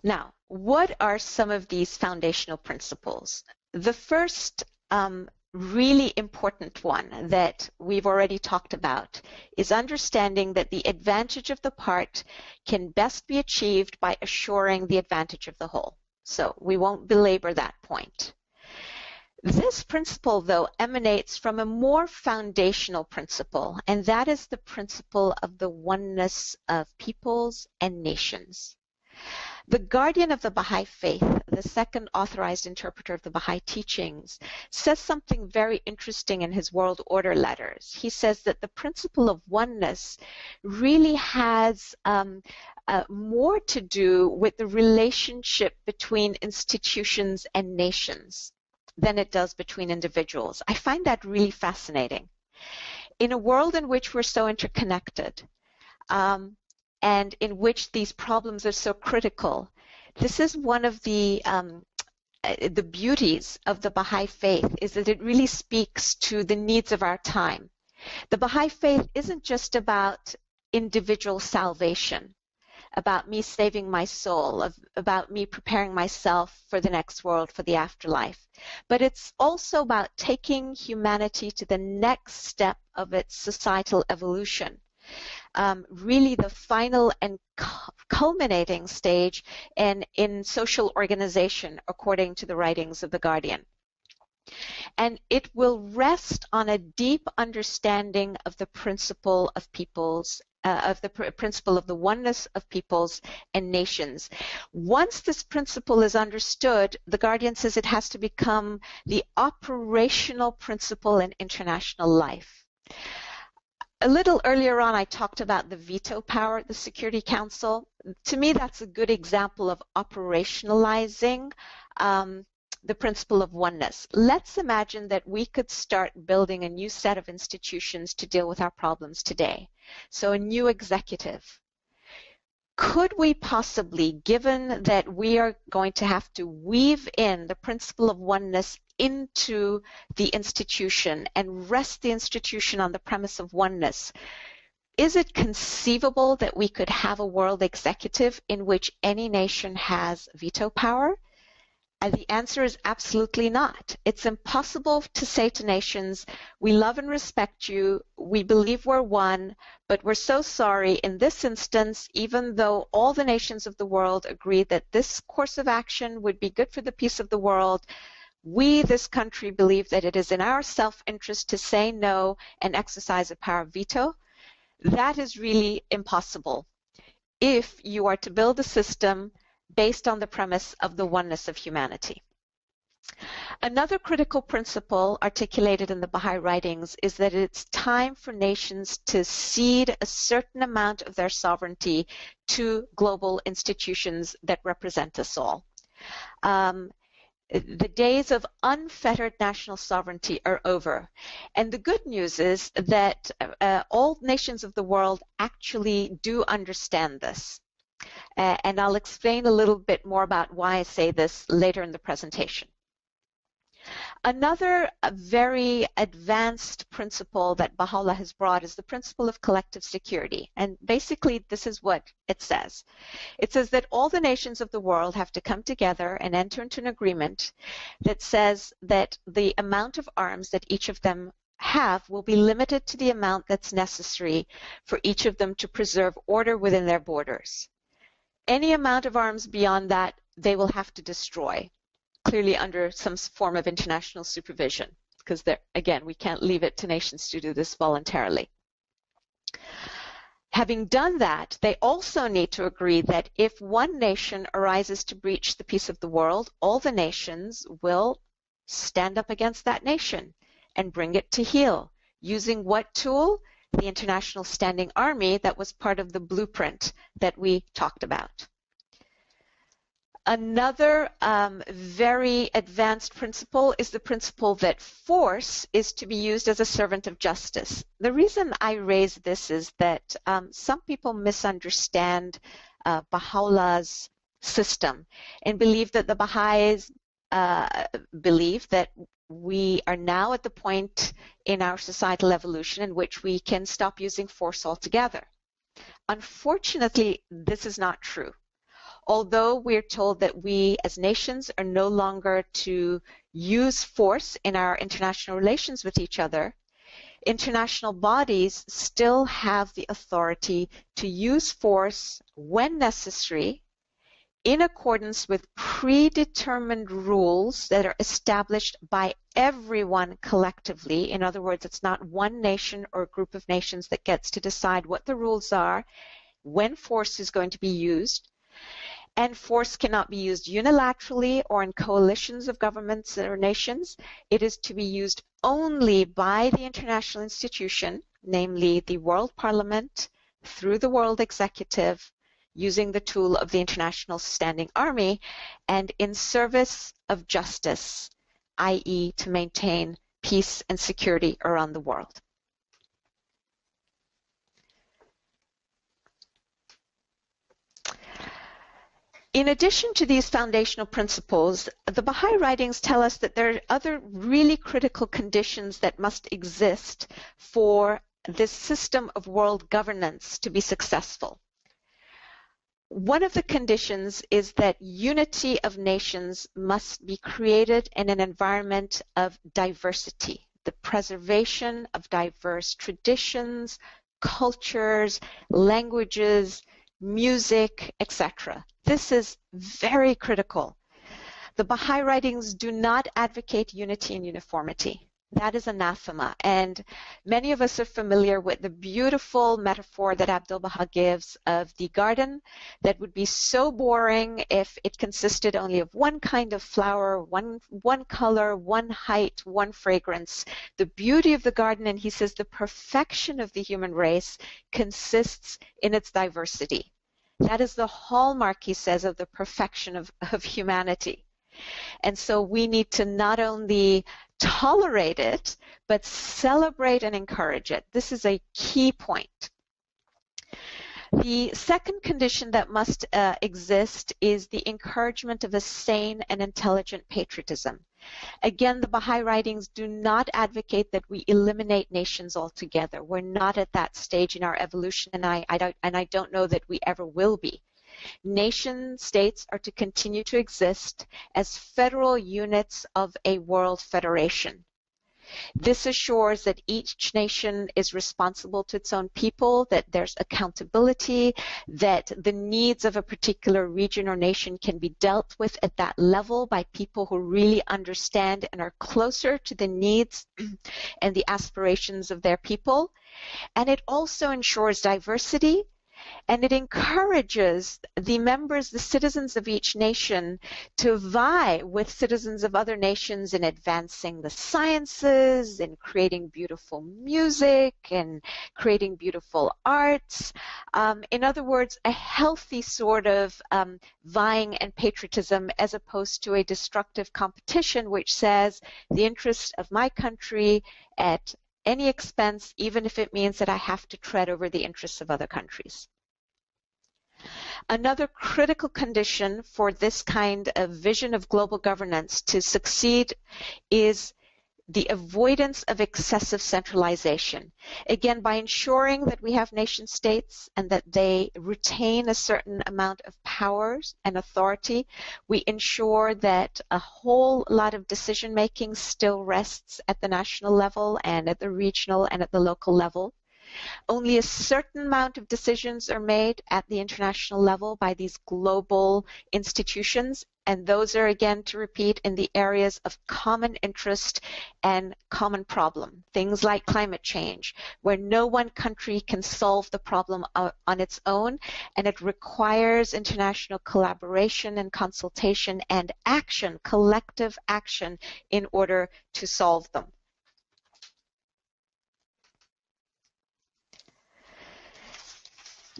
Now, what are some of these foundational principles? The first really important one that we've already talked about is understanding that the advantage of the part can best be achieved by assuring the advantage of the whole. So we won't belabor that point. This principle, though, emanates from a more foundational principle, and that is the principle of the oneness of peoples and nations. The guardian of the Baha'i faith, the second authorized interpreter of the Baha'i teachings, says something very interesting in his World Order letters. He says that the principle of oneness really has more to do with the relationship between institutions and nations than it does between individuals. I find that really fascinating. In a world in which we're so interconnected, and in which these problems are so critical, this is one of the beauties of the Baha'i faith, is that it really speaks to the needs of our time. The Baha'i faith isn't just about individual salvation, about me saving my soul, about me preparing myself for the next world, for the afterlife, but it's also about taking humanity to the next step of its societal evolution. Really the final and culminating stage in social organization, according to the writings of the Guardian. And it will rest on a deep understanding of the principle of peoples, principle of the oneness of peoples and nations. Once this principle is understood, the Guardian says it has to become the operational principle in international life. A little earlier on, I talked about the veto power at the Security Council. To me, that's a good example of operationalizing the principle of oneness. Let's imagine that we could start building a new set of institutions to deal with our problems today. So a new executive. Could we possibly, given that we are going to have to weave in the principle of oneness into the institution and rest the institution on the premise of oneness, is it conceivable that we could have a world executive in which any nation has veto power? And the answer is absolutely not. It's impossible to say to nations, we love and respect you, we believe we're one, but we're so sorry in this instance, even though all the nations of the world agree that this course of action would be good for the peace of the world, we, this country, believe that it is in our self-interest to say no and exercise a power of veto. That is really impossible if you are to build a system based on the premise of the oneness of humanity. Another critical principle articulated in the Baha'i writings is that it's time for nations to cede a certain amount of their sovereignty to global institutions that represent us all. The days of unfettered national sovereignty are over. And the good news is that all nations of the world actually do understand this. And I'll explain a little bit more about why I say this later in the presentation. Another very advanced principle that Baha'u'llah has brought is the principle of collective security. And basically, this is what it says. It says that all the nations of the world have to come together and enter into an agreement that says that the amount of arms that each of them have will be limited to the amount that's necessary for each of them to preserve order within their borders. Any amount of arms beyond that, they will have to destroy, clearly under some form of international supervision, because again, we can't leave it to nations to do this voluntarily. Having done that, they also need to agree that if one nation arises to breach the peace of the world, all the nations will stand up against that nation and bring it to heel. Using what tool? The International Standing Army that was part of the blueprint that we talked about. Another very advanced principle is the principle that force is to be used as a servant of justice. The reason I raise this is that some people misunderstand Baha'u'llah's system and believe that the Baha'is believe that we are now at the point in our societal evolution in which we can stop using force altogether. Unfortunately, this is not true. Although we're told that we as nations are no longer to use force in our international relations with each other, international bodies still have the authority to use force when necessary in accordance with predetermined rules that are established by everyone collectively. In other words, it's not one nation or a group of nations that gets to decide what the rules are, when force is going to be used. And force cannot be used unilaterally or in coalitions of governments or nations. It is to be used only by the international institution, namely the World Parliament, through the World Executive, using the tool of the International Standing Army, and in service of justice, i.e. to maintain peace and security around the world. In addition to these foundational principles, the Baha'i writings tell us that there are other really critical conditions that must exist for this system of world governance to be successful. One of the conditions is that unity of nations must be created in an environment of diversity, the preservation of diverse traditions, cultures, languages, music, etc. This is very critical. The Baha'i writings do not advocate unity and uniformity. That is anathema. And many of us are familiar with the beautiful metaphor that Abdu'l-Baha gives of the garden that would be so boring if it consisted only of one kind of flower, one color, one height, one fragrance. The beauty of the garden, and he says the perfection of the human race, consists in its diversity. That is the hallmark, he says, of the perfection of humanity. And so we need to not only tolerate it, but celebrate and encourage it. This is a key point. The second condition that must exist is the encouragement of a sane and intelligent patriotism. Again, the Baha'i writings do not advocate that we eliminate nations altogether. We're not at that stage in our evolution, and I don't know that we ever will be. Nation states are to continue to exist as federal units of a world federation. This assures that each nation is responsible to its own people, that there's accountability, that the needs of a particular region or nation can be dealt with at that level by people who really understand and are closer to the needs and the aspirations of their people. And it also ensures diversity, and it encourages the members, the citizens of each nation, to vie with citizens of other nations in advancing the sciences, in creating beautiful music, and creating beautiful arts. In other words, a healthy sort of vying and patriotism, as opposed to a destructive competition which says the interest of my country at any expense, even if it means that I have to tread over the interests of other countries. Another critical condition for this kind of vision of global governance to succeed is the avoidance of excessive centralization. Again, by ensuring that we have nation states and that they retain a certain amount of powers and authority, we ensure that a whole lot of decision making still rests at the national level and at the regional and at the local level. Only a certain amount of decisions are made at the international level by these global institutions, and those are, again, to repeat, in the areas of common interest and common problem. Things like climate change, where no one country can solve the problem on its own, and it requires international collaboration and consultation and action, collective action, in order to solve them.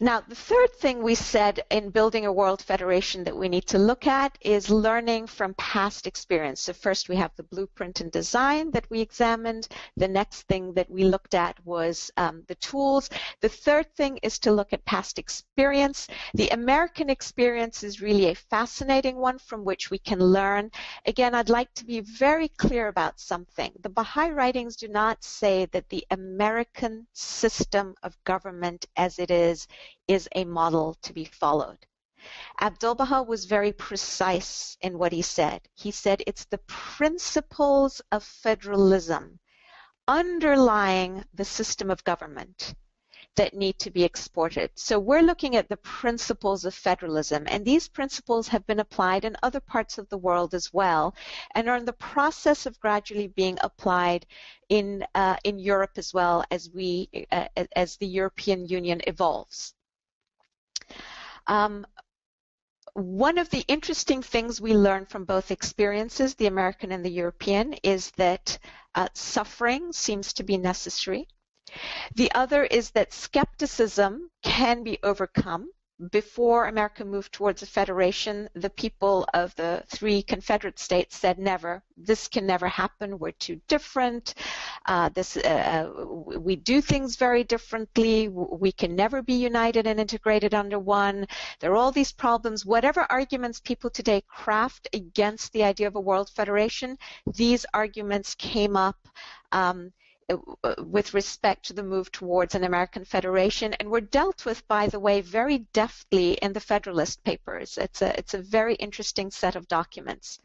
Now, the third thing we said in building a world federation that we need to look at is learning from past experience. So first we have the blueprint and design that we examined. The next thing that we looked at was the tools. The third thing is to look at past experience. The American experience is really a fascinating one from which we can learn. Again, I'd like to be very clear about something. The Baha'i writings do not say that the American system of government as it is a model to be followed. Abdu'l-Baha was very precise in what he said. He said it's the principles of federalism underlying the system of government that need to be exported. So we're looking at the principles of federalism, and these principles have been applied in other parts of the world as well, and are in the process of gradually being applied in Europe as well as the European Union evolves. One of the interesting things we learn from both experiences, the American and the European, is that suffering seems to be necessary. The other is that skepticism can be overcome. Before America moved towards a federation, the people of the 3 Confederate states said never. This can never happen. We're too different. We do things very differently. We can never be united and integrated under one. There are all these problems. Whatever arguments people today craft against the idea of a world federation, these arguments came up with respect to the move towards an American federation, and were dealt with, by the way, very deftly in the Federalist Papers. It's a very interesting set of documents.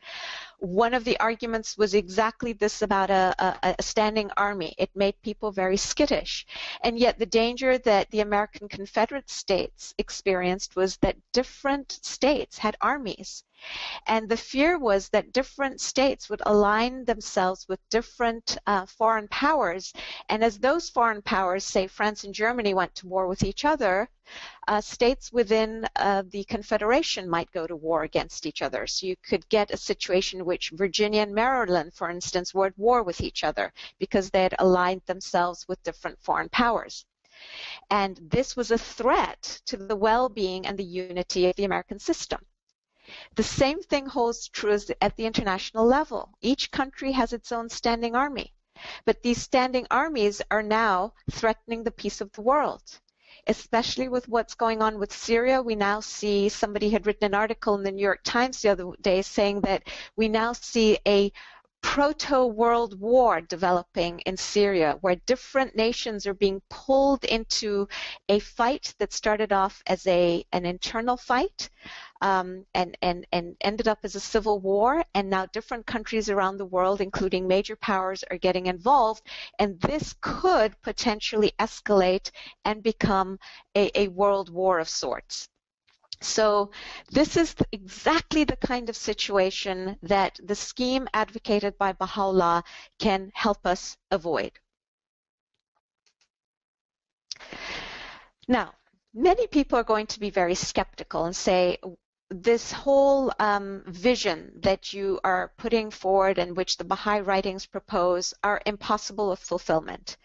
One of the arguments was exactly this about a standing army. It made people very skittish, and yet the danger that the American Confederate States experienced was that different states had armies. And the fear was that different states would align themselves with different foreign powers. And as those foreign powers, say France and Germany, went to war with each other, states within the Confederation might go to war against each other. So you could get a situation in which Virginia and Maryland, for instance, were at war with each other because they had aligned themselves with different foreign powers. And this was a threat to the well-being and the unity of the American system. The same thing holds true at the international level. Each country has its own standing army, but these standing armies are now threatening the peace of the world, especially with what's going on with Syria. We now see, somebody had written an article in the New York Times the other day saying that we now see a proto-world war developing in Syria, where different nations are being pulled into a fight that started off as an internal fight and ended up as a civil war, and now different countries around the world, including major powers, are getting involved, and this could potentially escalate and become a world war of sorts. So this is exactly the kind of situation that the scheme advocated by Baha'u'llah can help us avoid. Now, many people are going to be very skeptical and say, this whole vision that you are putting forward and which the Baha'i writings propose are impossible of fulfillment.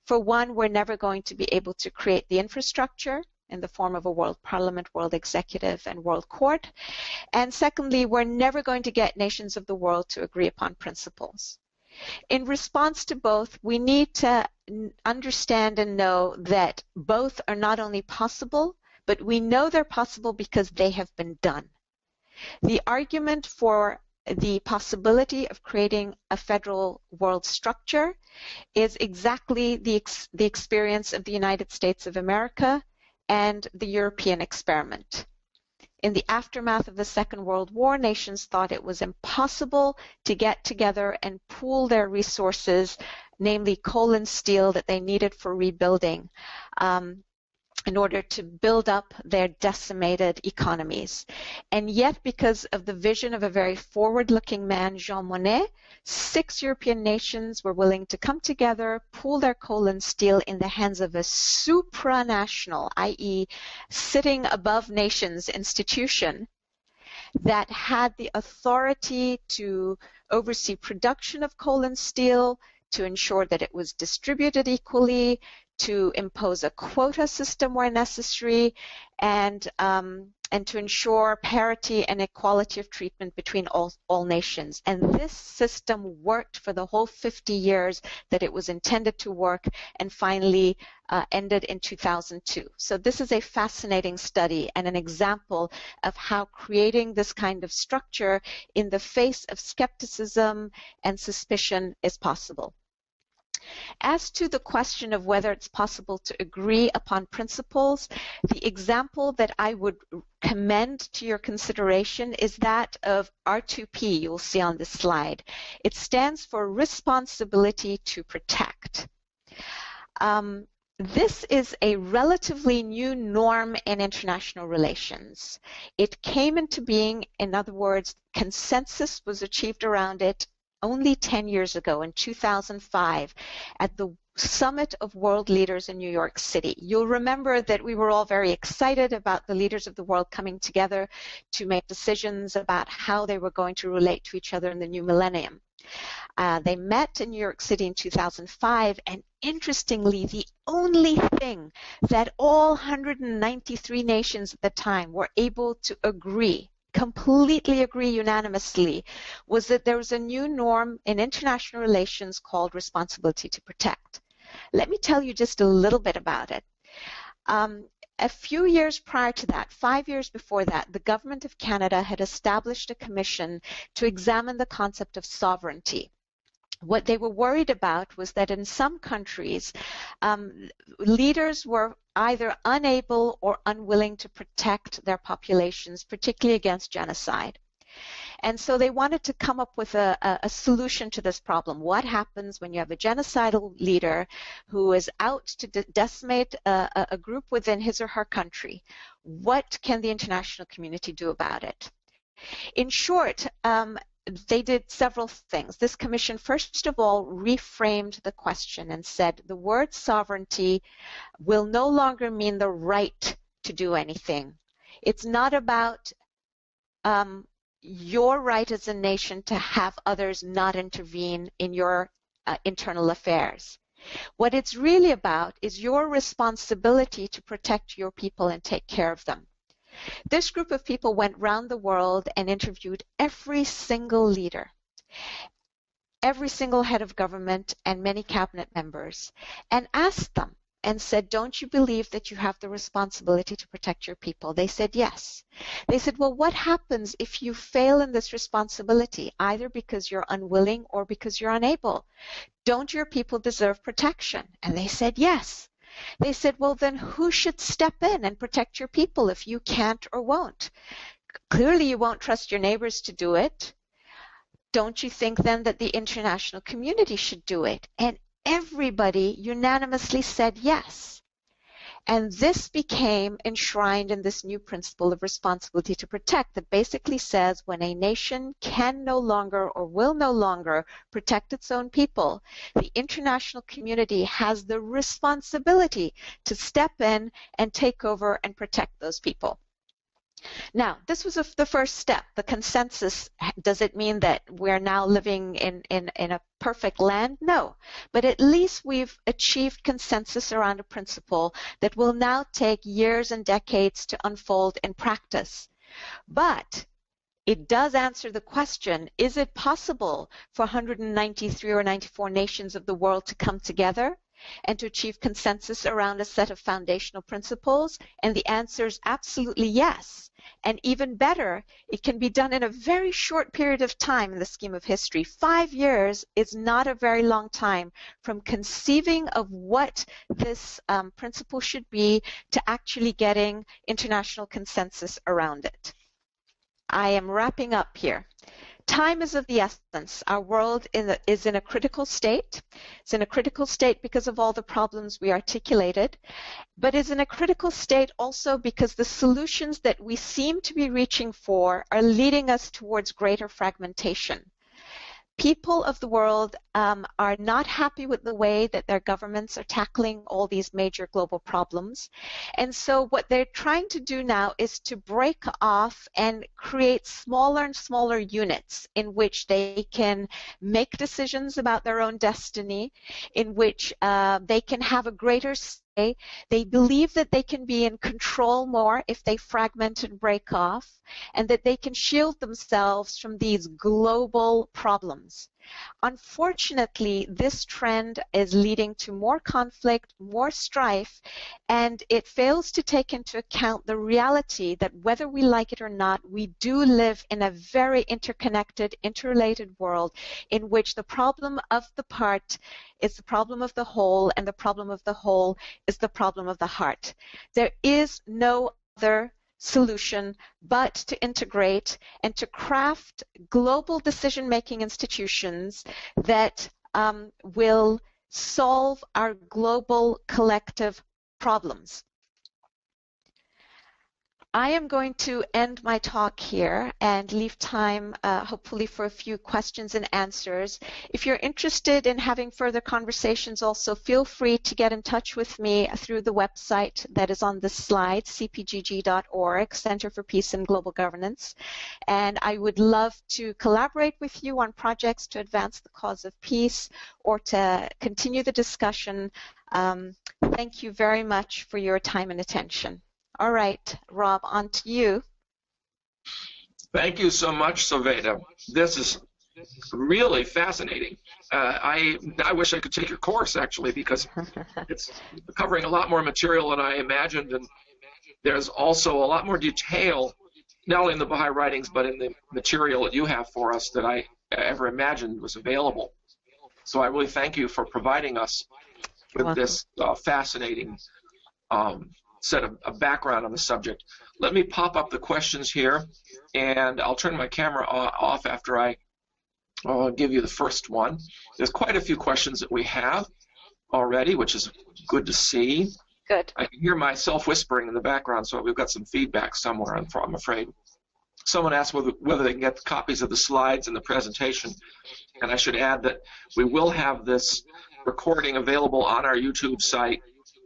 For one, we're never going to be able to create the infrastructure in the form of a world parliament, world executive, and world court. And secondly, we're never going to get nations of the world to agree upon principles. In response to both, we need to understand and know that both are not only possible, but we know they're possible because they have been done. The argument for the possibility of creating a federal world structure is exactly the experience of the United States of America and the European experiment. In the aftermath of the Second World War, nations thought it was impossible to get together and pool their resources, namely coal and steel that they needed for rebuilding, in order to build up their decimated economies. And yet, because of the vision of a very forward-looking man, Jean Monnet, 6 European nations were willing to come together, pool their coal and steel in the hands of a supranational, i.e. sitting above nations institution that had the authority to oversee production of coal and steel, to ensure that it was distributed equally, to impose a quota system where necessary, and to ensure parity and equality of treatment between all nations. And this system worked for the whole 50 years that it was intended to work, and finally ended in 2002. So this is a fascinating study and an example of how creating this kind of structure in the face of skepticism and suspicion is possible. As to the question of whether it's possible to agree upon principles, the example that I would commend to your consideration is that of R2P, you'll see on this slide. It stands for Responsibility to Protect. This is a relatively new norm in international relations. It came into being, in other words, consensus was achieved around it only 10 years ago in 2005 at the Summit of World Leaders in New York City. You'll remember that we were all very excited about the leaders of the world coming together to make decisions about how they were going to relate to each other in the new millennium. They met in New York City in 2005, and interestingly, the only thing that all 193 nations at the time were able to agree, completely agree unanimously, was that there was a new norm in international relations called responsibility to protect. Let me tell you just a little bit about it. A few years prior to that, 5 years before that, the government of Canada had established a commission to examine the concept of sovereignty. What they were worried about was that in some countries, leaders were either unable or unwilling to protect their populations, particularly against genocide. And so they wanted to come up with a solution to this problem. What happens when you have a genocidal leader who is out to decimate a group within his or her country? What can the international community do about it? In short, they did several things. This commission, first of all, reframed the question and said the word sovereignty will no longer mean the right to do anything. It's not about your right as a nation to have others not intervene in your internal affairs. What it's really about is your responsibility to protect your people and take care of them. This group of people went round the world and interviewed every single leader, every single head of government and many cabinet members, and asked them and said, don't you believe that you have the responsibility to protect your people? They said yes. They said, well, what happens if you fail in this responsibility, either because you're unwilling or because you're unable? Don't your people deserve protection? And they said yes. They said, well, then who should step in and protect your people if you can't or won't? Clearly, you won't trust your neighbors to do it. Don't you think then that the international community should do it? And everybody unanimously said yes. And this became enshrined in this new principle of responsibility to protect that basically says when a nation can no longer or will no longer protect its own people, the international community has the responsibility to step in and take over and protect those people. Now, this was the first step, the consensus. Does it mean that we're now living in a perfect land? No, but at least we've achieved consensus around a principle that will now take years and decades to unfold in practice. But it does answer the question, is it possible for 193 or 94 nations of the world to come together and to achieve consensus around a set of foundational principles? And the answer is absolutely yes. And even better, it can be done in a very short period of time in the scheme of history. 5 years is not a very long time from conceiving of what this principle should be to actually getting international consensus around it. I am wrapping up here. Time is of the essence. Our world is in a critical state. It's in a critical state because of all the problems we articulated, but is in a critical state also because the solutions that we seem to be reaching for are leading us towards greater fragmentation. People of the world are not happy with the way that their governments are tackling all these major global problems. And so what they're trying to do now is to break off and create smaller and smaller units in which they can make decisions about their own destiny, in which they can have a greater say. They believe that they can be in control more if they fragment and break off, and that they can shield themselves from these global problems. Unfortunately, this trend is leading to more conflict, more strife, and it fails to take into account the reality that whether we like it or not, we do live in a very interconnected, interrelated world in which the problem of the part is the problem of the whole, and the problem of the whole is the problem of the heart. There is no other solution but to integrate and to craft global decision-making institutions that will solve our global collective problems. I am going to end my talk here and leave time, hopefully, for a few questions and answers. If you're interested in having further conversations also, feel free to get in touch with me through the website that is on the slide, cpgg.org, Center for Peace and Global Governance. And I would love to collaborate with you on projects to advance the cause of peace or to continue the discussion. Thank you very much for your time and attention. All right, Rob, on to you. Thank you so much, Saveda. This is really fascinating. I wish I could take your course, actually, because it's covering a lot more material than I imagined, and there's also a lot more detail, not only in the Baha'i writings, but in the material that you have for us that I ever imagined was available. So I really thank you for providing us with this fascinating set of background on the subject. Let me pop up the questions here, and I'll turn my camera off after I give you the first one. There's quite a few questions that we have already, which is good to see. Good. I can hear myself whispering in the background, so we've got some feedback somewhere, I'm afraid. Someone asked whether they can get copies of the slides and the presentation, and I should add that we will have this recording available on our YouTube site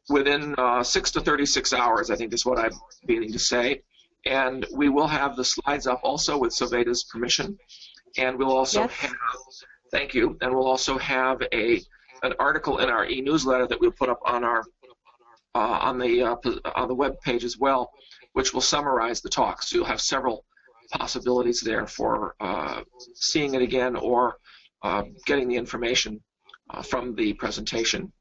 within 6 to 36 hours, I think is what I'm meaning to say. And we will have the slides up also with Saveda's permission. And we'll also have, thank you, and we'll also have an article in our e-newsletter that we'll put up on our on the web page as well, which will summarize the talk. So you'll have several possibilities there for seeing it again or getting the information from the presentation.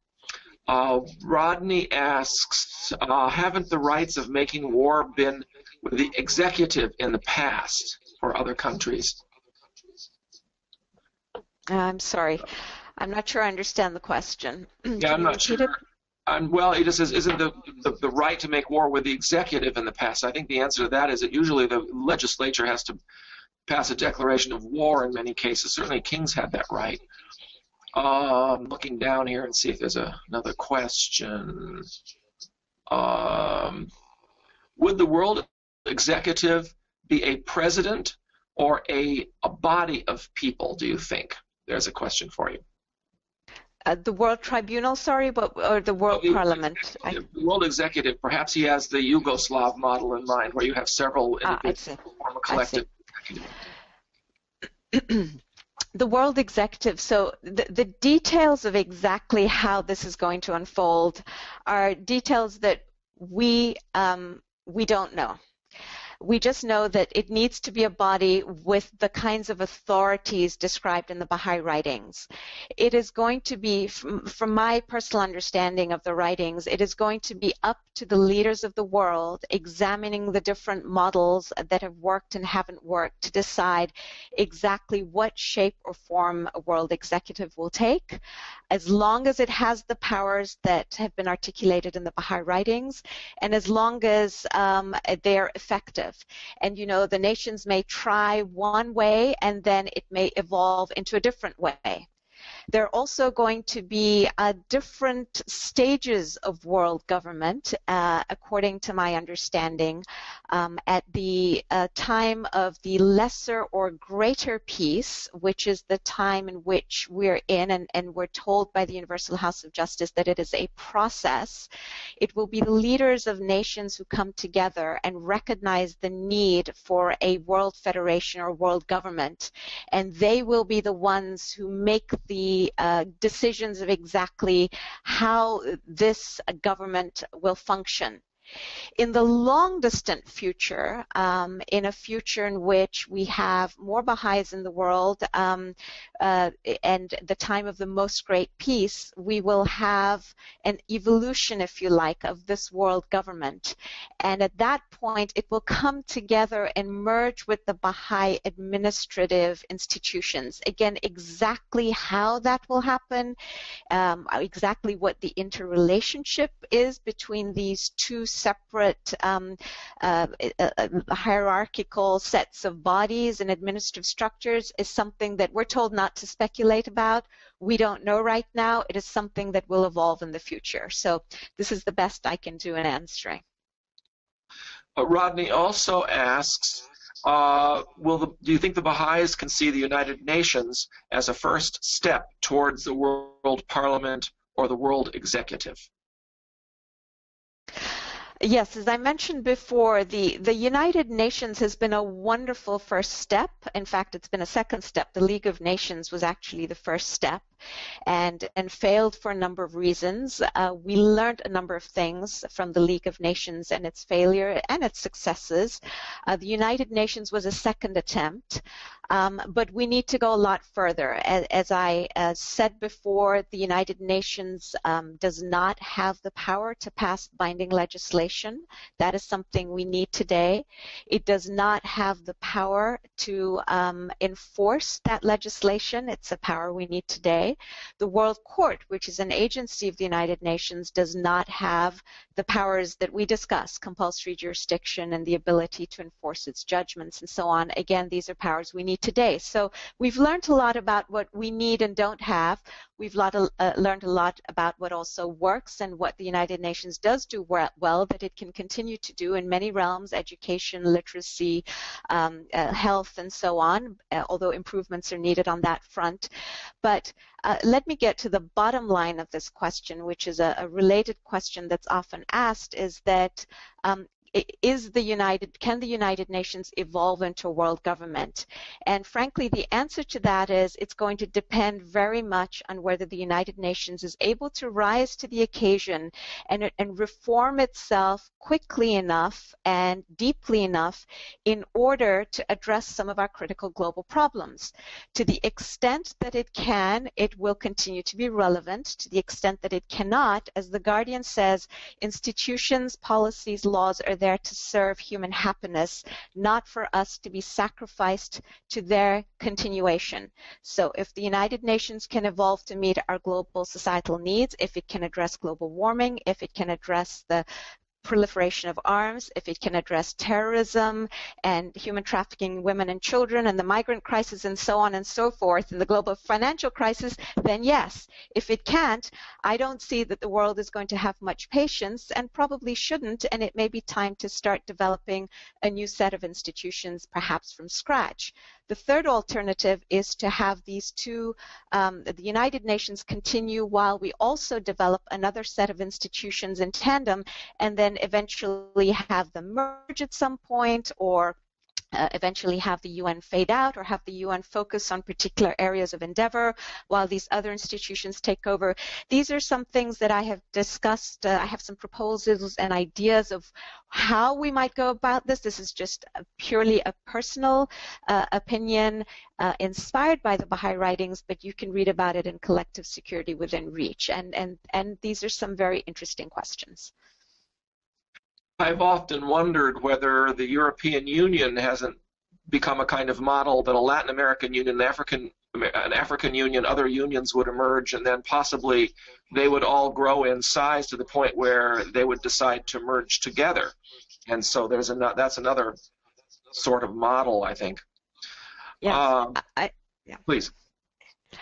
Rodney asks, haven't the rights of making war been with the executive in the past for other countries? I'm sorry. I'm not sure I understand the question. Yeah, I'm not sure. Well, he just says, isn't the right to make war with the executive in the past? I think the answer to that is that usually the legislature has to pass a declaration of war in many cases. Certainly kings had that right. I'm looking down here and see if there's another question. Would the world executive be a president or a body of people, do you think? There's a question for you. The World Tribunal, sorry, or the World Parliament? The World Executive, perhaps he has the Yugoslav model in mind, where you have several individuals who form a collective executive. The World Executive, so the details of exactly how this is going to unfold are details that we don't know. We just know that it needs to be a body with the kinds of authorities described in the Baha'i writings. It is going to be, from my personal understanding of the writings, it is going to be up to the leaders of the world examining the different models that have worked and haven't worked to decide exactly what shape or form a world executive will take, as long as it has the powers that have been articulated in the Baha'i writings, and as long as they're effective. And you know, the nations may try one way and then it may evolve into a different way. There are also going to be different stages of world government, according to my understanding. At the time of the lesser or greater peace, which is the time in which we're in, and we're told by the Universal House of Justice that it is a process, it will be the leaders of nations who come together and recognize the need for a world federation or world government, and they will be the ones who make the decisions of exactly how this government will function. In the long distant future, in a future in which we have more Baha'is in the world and the time of the most great peace, we will have an evolution, if you like, of this world government. And at that point, it will come together and merge with the Baha'i administrative institutions. Again, exactly how that will happen, exactly what the interrelationship is between these two separate hierarchical sets of bodies and administrative structures is something that we're told not to speculate about. We don't know right now. It is something that will evolve in the future. So this is the best I can do in answering. Rodney also asks, do you think the Baha'is can see the United Nations as a first step towards the world parliament or the world executive? Yes, as I mentioned before, the United Nations has been a wonderful first step. In fact, it's been a second step. The League of Nations was actually the first step and failed for a number of reasons. We learned a number of things from the League of Nations and its failure and its successes. The United Nations was a second attempt. But we need to go a lot further. As I said before, the United Nations does not have the power to pass binding legislation. That is something we need today. It does not have the power to enforce that legislation. It's a power we need today. The World Court, which is an agency of the United Nations, does not have the powers that we discuss, compulsory jurisdiction and the ability to enforce its judgments and so on. Again, these are powers we need today. So we've learned a lot about what we need and don't have. We've learned a lot about what also works and what the United Nations does do well, that it can continue to do in many realms, education, literacy, health, and so on, although improvements are needed on that front. But let me get to the bottom line of this question, which is a related question that's often asked, is that can the United Nations evolve into a world government? And frankly, the answer to that is it's going to depend very much on whether the United Nations is able to rise to the occasion and reform itself quickly enough and deeply enough in order to address some of our critical global problems. To the extent that it can, it will continue to be relevant. To the extent that it cannot, as The Guardian says, institutions, policies, laws are there to serve human happiness, not for us to be sacrificed to their continuation. So if the United Nations can evolve to meet our global societal needs, if it can address global warming, if it can address the proliferation of arms, if it can address terrorism and human trafficking, women and children, and the migrant crisis, and so on and so forth, and the global financial crisis, then yes. If it can't, I don't see that the world is going to have much patience, and probably shouldn't, and it may be time to start developing a new set of institutions, perhaps from scratch. The third alternative is to have these two, the United Nations continue while we also develop another set of institutions in tandem, and then eventually have them merge at some point, or eventually have the UN fade out, or have the UN focus on particular areas of endeavor while these other institutions take over. These are some things that I have discussed. I have some proposals and ideas of how we might go about this. This is just purely a personal opinion inspired by the Baha'i writings, but you can read about it in Collective Security Within Reach. And these are some very interesting questions. I've often wondered whether the European Union hasn't become a kind of model that a Latin American Union, an African Union, other unions would emerge, and then possibly they would all grow in size to the point where they would decide to merge together. And so that's another sort of model, I think. Yes, yeah. Please.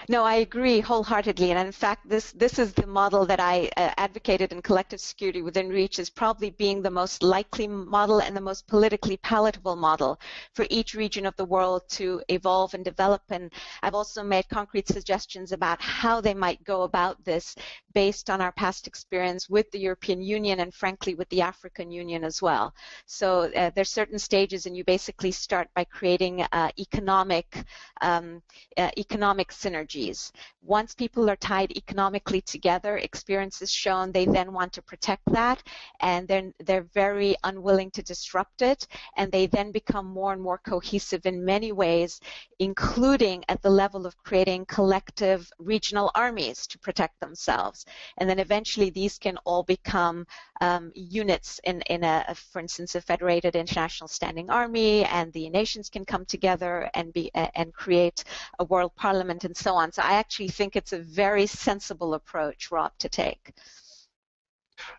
No, I agree wholeheartedly, and in fact, this is the model that I advocated in Collective Security Within Reach as probably being the most likely model and the most politically palatable model for each region of the world to evolve and develop. And I've also made concrete suggestions about how they might go about this based on our past experience with the European Union and, frankly, with the African Union as well. So there's certain stages, and you basically start by creating economic synergies. Once people are tied economically together, experience has shown they then want to protect that, and then they're very unwilling to disrupt it, and they then become more and more cohesive in many ways, including at the level of creating collective regional armies to protect themselves. And then eventually these can all become units in for instance, a federated international standing army, and the nations can come together and create a world parliament and so on. So I actually think it's a very sensible approach, Rob, to take.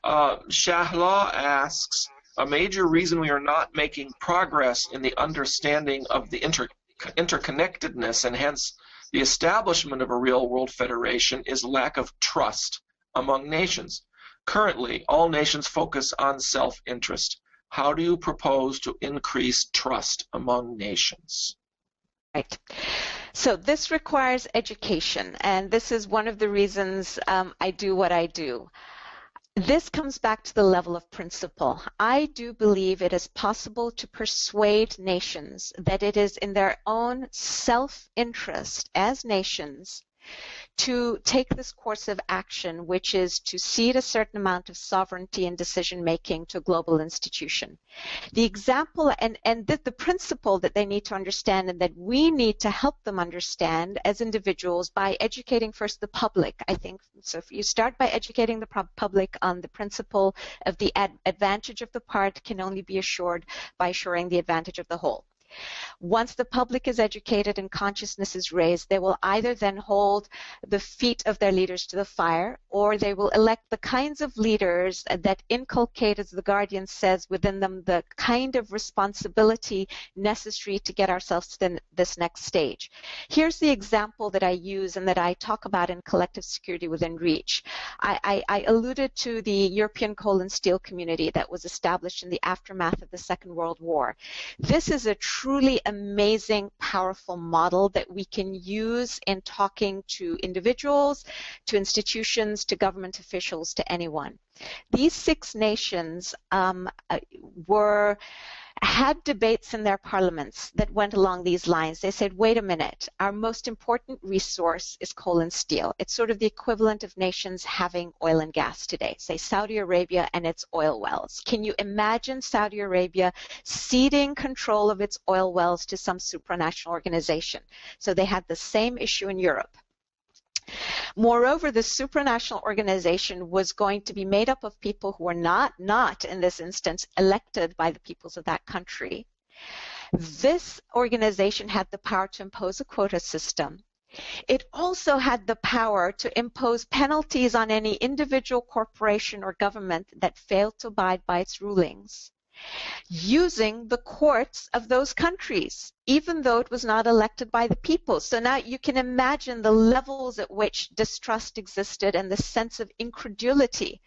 Shahla asks, a major reason we are not making progress in the understanding of the interconnectedness and hence the establishment of a real world federation is lack of trust among nations. Currently, all nations focus on self-interest. how do you propose to increase trust among nations? Right. So this requires education, and this is one of the reasons I do what I do. This comes back to the level of principle. I do believe it is possible to persuade nations that it is in their own self-interest as nations to take this course of action, which is to cede a certain amount of sovereignty and decision-making to a global institution. The example and the principle that they need to understand and that we need to help them understand as individuals by educating first the public, I think. So if you start by educating the public on the principle of the advantage of the part can only be assured by assuring the advantage of the whole. Once the public is educated and consciousness is raised, they will either then hold the feet of their leaders to the fire, or they will elect the kinds of leaders that inculcate, as the Guardian says, within them the kind of responsibility necessary to get ourselves to this next stage. Here's the example that I use and that I talk about in Collective Security Within Reach. I alluded to the European coal and steel community that was established in the aftermath of the Second World War. This is a truly amazing, powerful model that we can use in talking to individuals, to institutions, to government officials, to anyone. These 6 nations had debates in their parliaments that went along these lines. They said, wait a minute, our most important resource is coal and steel. It's sort of the equivalent of nations having oil and gas today, say Saudi Arabia and its oil wells. Can you imagine Saudi Arabia ceding control of its oil wells to some supranational organization? So they had the same issue in Europe. Moreover, the supranational organization was going to be made up of people who were not in this instance elected by the peoples of that country. This organization had the power to impose a quota system. It also had the power to impose penalties on any individual corporation or government that failed to abide by its rulings, using the courts of those countries, even though it was not elected by the people. So now you can imagine the levels at which distrust existed and the sense of incredulity.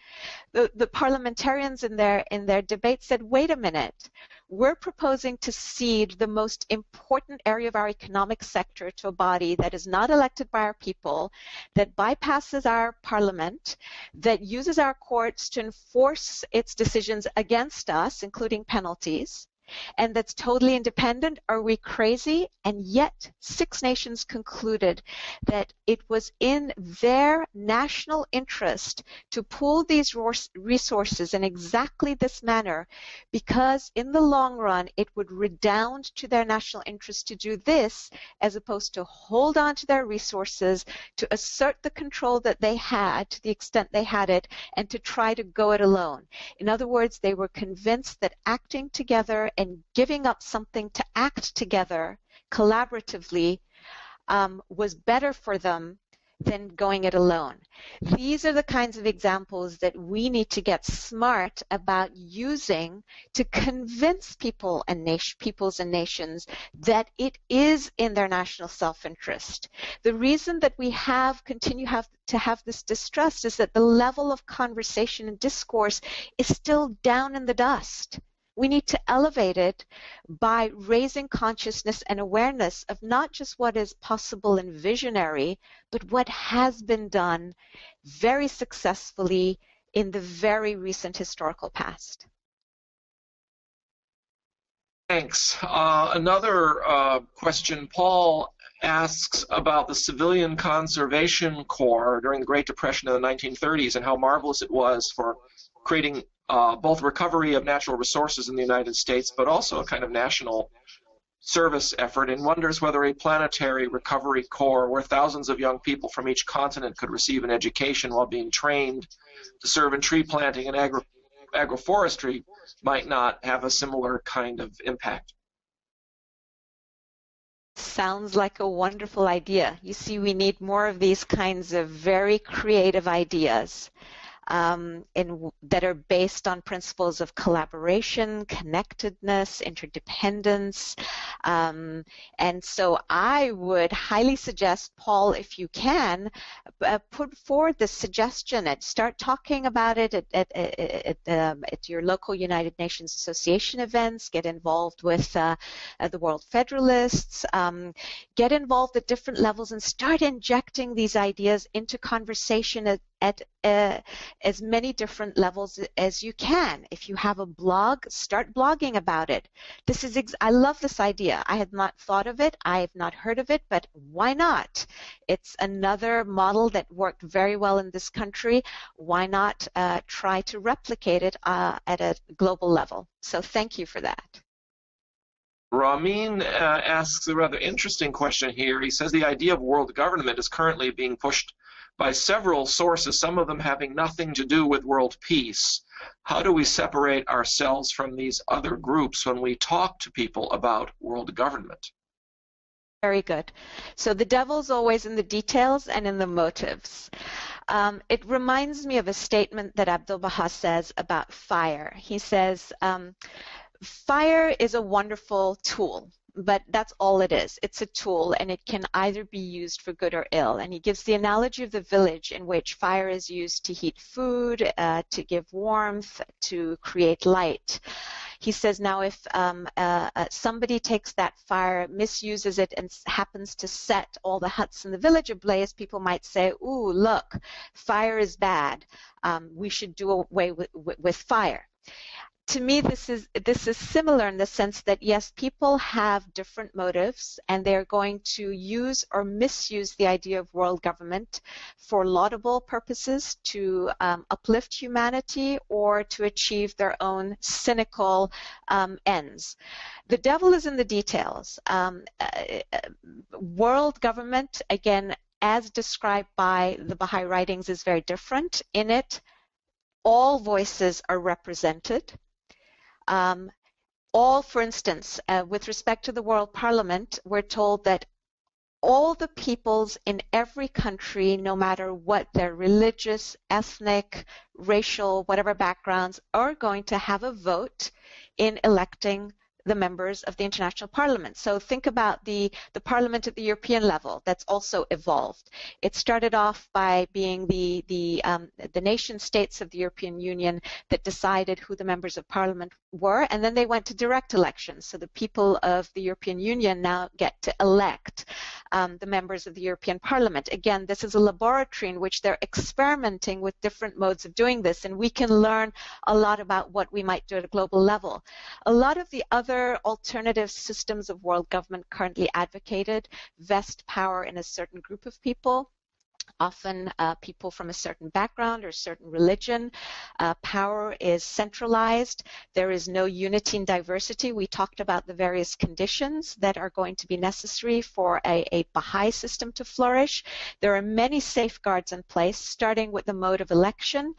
The parliamentarians in their debate said, wait a minute, we're proposing to cede the most important area of our economic sector to a body that is not elected by our people, that bypasses our parliament, that uses our courts to enforce its decisions against us, including penalties, and that's totally independent. Are we crazy? And yet 6 nations concluded that it was in their national interest to pool these resources in exactly this manner, because in the long run it would redound to their national interest to do this, as opposed to hold on to their resources, to assert the control that they had to the extent they had it, and to try to go it alone. In other words, they were convinced that acting together and giving up something to act together collaboratively was better for them than going it alone. These are the kinds of examples that we need to get smart about using to convince people and peoples and nations that it is in their national self-interest. The reason that we continue to have this distrust is that the level of conversation and discourse is still down in the dust. We need to elevate it by raising consciousness and awareness of not just what is possible and visionary, but what has been done very successfully in the very recent historical past. Thanks. Another question, Paul asks about the Civilian Conservation Corps during the Great Depression in the 1930s and how marvelous it was for creating both recovery of natural resources in the United States, but also a kind of national service effort, and wonders whether a planetary recovery corps where thousands of young people from each continent could receive an education while being trained to serve in tree planting and agroforestry might not have a similar kind of impact. Sounds like a wonderful idea. You see, we need more of these kinds of very creative ideas. that are based on principles of collaboration, connectedness, interdependence. And so I would highly suggest, Paul, if you can, put forward this suggestion and start talking about it at your local United Nations Association events. Get involved with the World Federalists. Get involved at different levels and start injecting these ideas into conversation at as many different levels as you can. If you have a blog, start blogging about it. I love this idea. I had not thought of it. I have not heard of it, but why not? It's another model that worked very well in this country. Why not try to replicate it at a global level? So thank you for that. Ramin asks a rather interesting question here. He says the idea of world government is currently being pushed by several sources, some of them having nothing to do with world peace. How do we separate ourselves from these other groups when we talk to people about world government? Very good. So the devil's always in the details and in the motives. It reminds me of a statement that Abdu'l-Baha says about fire. He says, fire is a wonderful tool, but that's all it is. It's a tool, and it can either be used for good or ill. And he gives the analogy of the village in which fire is used to heat food, to give warmth, to create light. He says, now if somebody takes that fire, misuses it, and happens to set all the huts in the village ablaze, people might say, ooh, look, fire is bad. We should do away with fire. To me, this is similar in the sense that, yes, people have different motives, and they're going to use or misuse the idea of world government for laudable purposes, to uplift humanity, or to achieve their own cynical ends. The devil is in the details. World government, again, as described by the Baha'i writings, is very different. In it, all voices are represented. For instance, with respect to the World Parliament, we're told that all the peoples in every country, no matter what their religious, ethnic, racial, whatever backgrounds, are going to have a vote in electing the members of the International Parliament. So think about the Parliament at the European level. That's also evolved. It started off by being the nation states of the European Union that decided who the members of Parliament were, and then they went to direct elections. So the people of the European Union now get to elect the members of the European Parliament. Again, this is a laboratory in which they're experimenting with different modes of doing this, and we can learn a lot about what we might do at a global level. A lot of the other alternative systems of world government currently advocated vest power in a certain group of people, often people from a certain background or certain religion. Power is centralized. There is no unity and diversity. We talked about the various conditions that are going to be necessary for a Baha'i system to flourish. There are many safeguards in place, starting with the mode of election.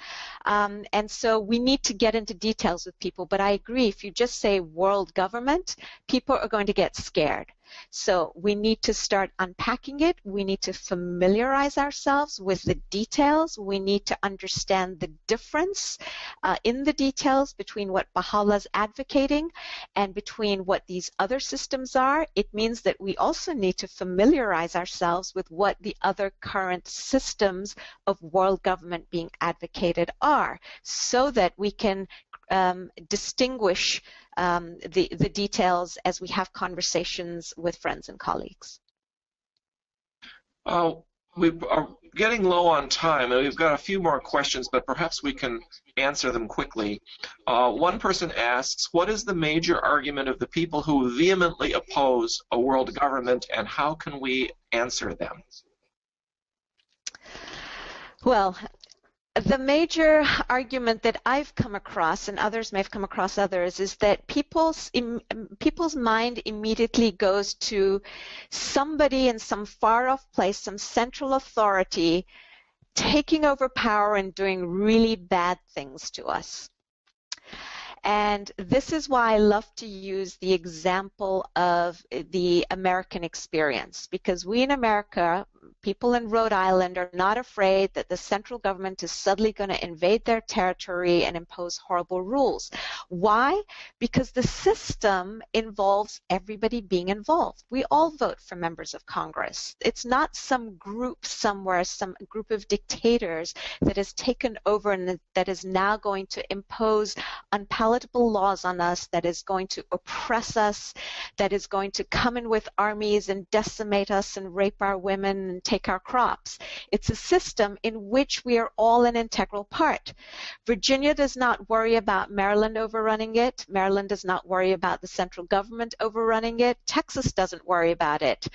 And so we need to get into details with people. But I agree, if you just say world government, people are going to get scared. So we need to start unpacking it. We need to familiarize ourselves with the details. We need to understand the difference in the details between what Baha'u'llah is advocating and between what these other systems are. It means that we also need to familiarize ourselves with what the other current systems of world government being advocated are, so that we can distinguish the details as we have conversations with friends and colleagues. We are getting low on time, and we've got a few more questions, but perhaps we can answer them quickly. One person asks, what is the major argument of the people who vehemently oppose a world government, and how can we answer them? Well, the major argument that I've come across, and others may have come across others, is that people's mind immediately goes to somebody in some far-off place, some central authority, taking over power and doing really bad things to us. And this is why I love to use the example of the American experience, because we in America, people in Rhode Island are not afraid that the central government is suddenly going to invade their territory and impose horrible rules. Why? Because the system involves everybody being involved. We all vote for members of Congress. It's not some group somewhere, some group of dictators that has taken over and that is now going to impose unpalatable laws on us, that is going to oppress us, that is going to come in with armies and decimate us and rape our women and take our crops. It's a system in which we are all an integral part. Virginia does not worry about Maryland overrunning it. Maryland does not worry about the central government overrunning it. Texas doesn't worry about it.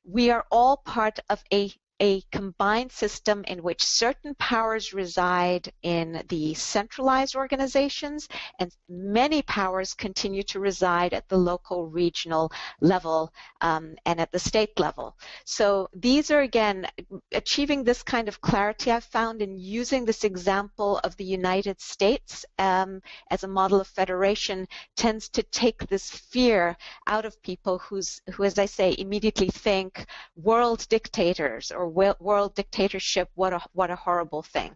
We are all part of a combined system in which certain powers reside in the centralized organizations and many powers continue to reside at the local, regional level and at the state level. So these are, again, achieving this kind of clarity I've found in using this example of the United States as a model of federation tends to take this fear out of people who, as I say, immediately think world dictators or world dictatorship, what a horrible thing.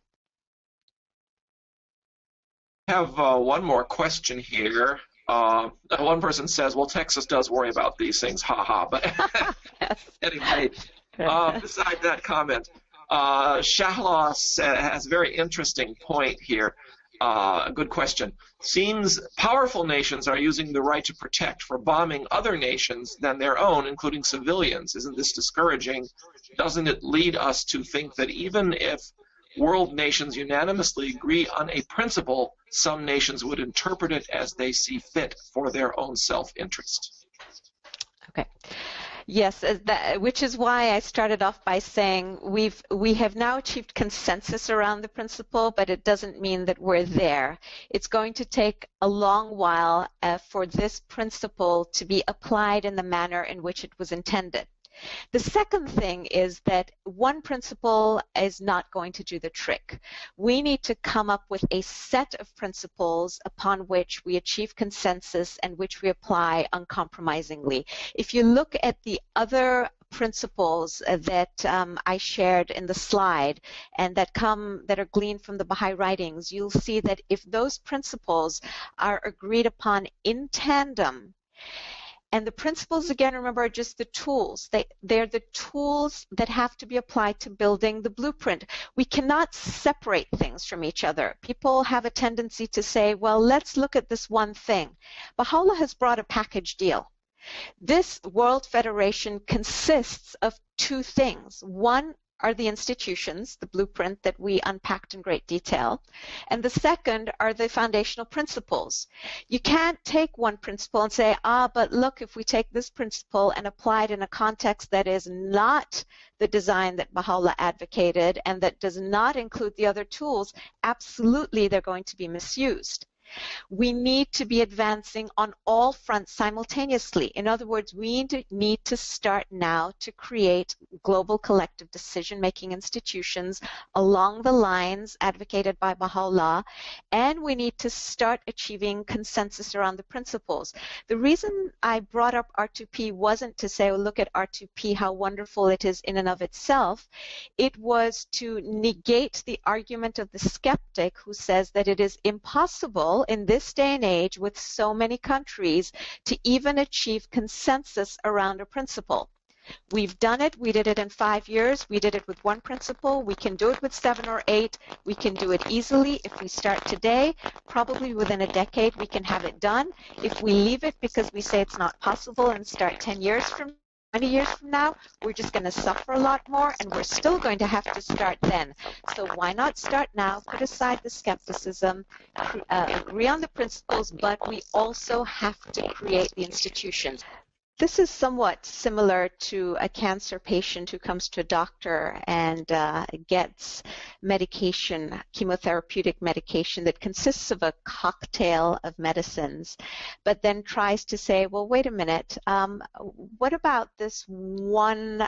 I have one more question here. One person says, well, Texas does worry about these things, haha. But anyway, beside that comment, Shahlas has a very interesting point here. A good question. Seems powerful nations are using the right to protect for bombing other nations than their own, including civilians. Isn't this discouraging? Doesn't it lead us to think that even if world nations unanimously agree on a principle, some nations would interpret it as they see fit for their own self-interest? Okay. Yes, which is why I started off by saying we have now achieved consensus around the principle, but it doesn't mean that we're there. It's going to take a long while for this principle to be applied in the manner in which it was intended. The second thing is that one principle is not going to do the trick. We need to come up with a set of principles upon which we achieve consensus and which we apply uncompromisingly. If you look at the other principles that I shared in the slide and that are gleaned from the Baha'i writings, you'll see that if those principles are agreed upon in tandem, and the principles, again, remember, are just the tools. They're the tools that have to be applied to building the blueprint. We cannot separate things from each other. People have a tendency to say, well, let's look at this one thing. Baha'u'llah has brought a package deal. This World Federation consists of two things. One are the institutions, the blueprint that we unpacked in great detail, and the second are the foundational principles. You can't take one principle and say, but look, if we take this principle and apply it in a context that is not the design that Baha'u'llah advocated and that does not include the other tools, absolutely they're going to be misused. We need to be advancing on all fronts simultaneously. In other words, we need to start now to create global collective decision-making institutions along the lines advocated by Baha'u'llah, and we need to start achieving consensus around the principles. The reason I brought up R2P wasn't to say, oh, look at R2P, how wonderful it is in and of itself. It was to negate the argument of the skeptic who says that it is impossible in this day and age with so many countries to even achieve consensus around a principle. We've done it. We did it in 5 years. We did it with one principle. We can do it with 7 or 8. We can do it easily. If we start today, probably within a decade, we can have it done. If we leave it because we say it's not possible and start 10 years from 20 years from now, we're just going to suffer a lot more, and we're still going to have to start then. So why not start now, put aside the skepticism, agree on the principles, but we also have to create the institutions. This is somewhat similar to a cancer patient who comes to a doctor and gets medication, chemotherapeutic medication that consists of a cocktail of medicines, but then tries to say, well, wait a minute, what about this one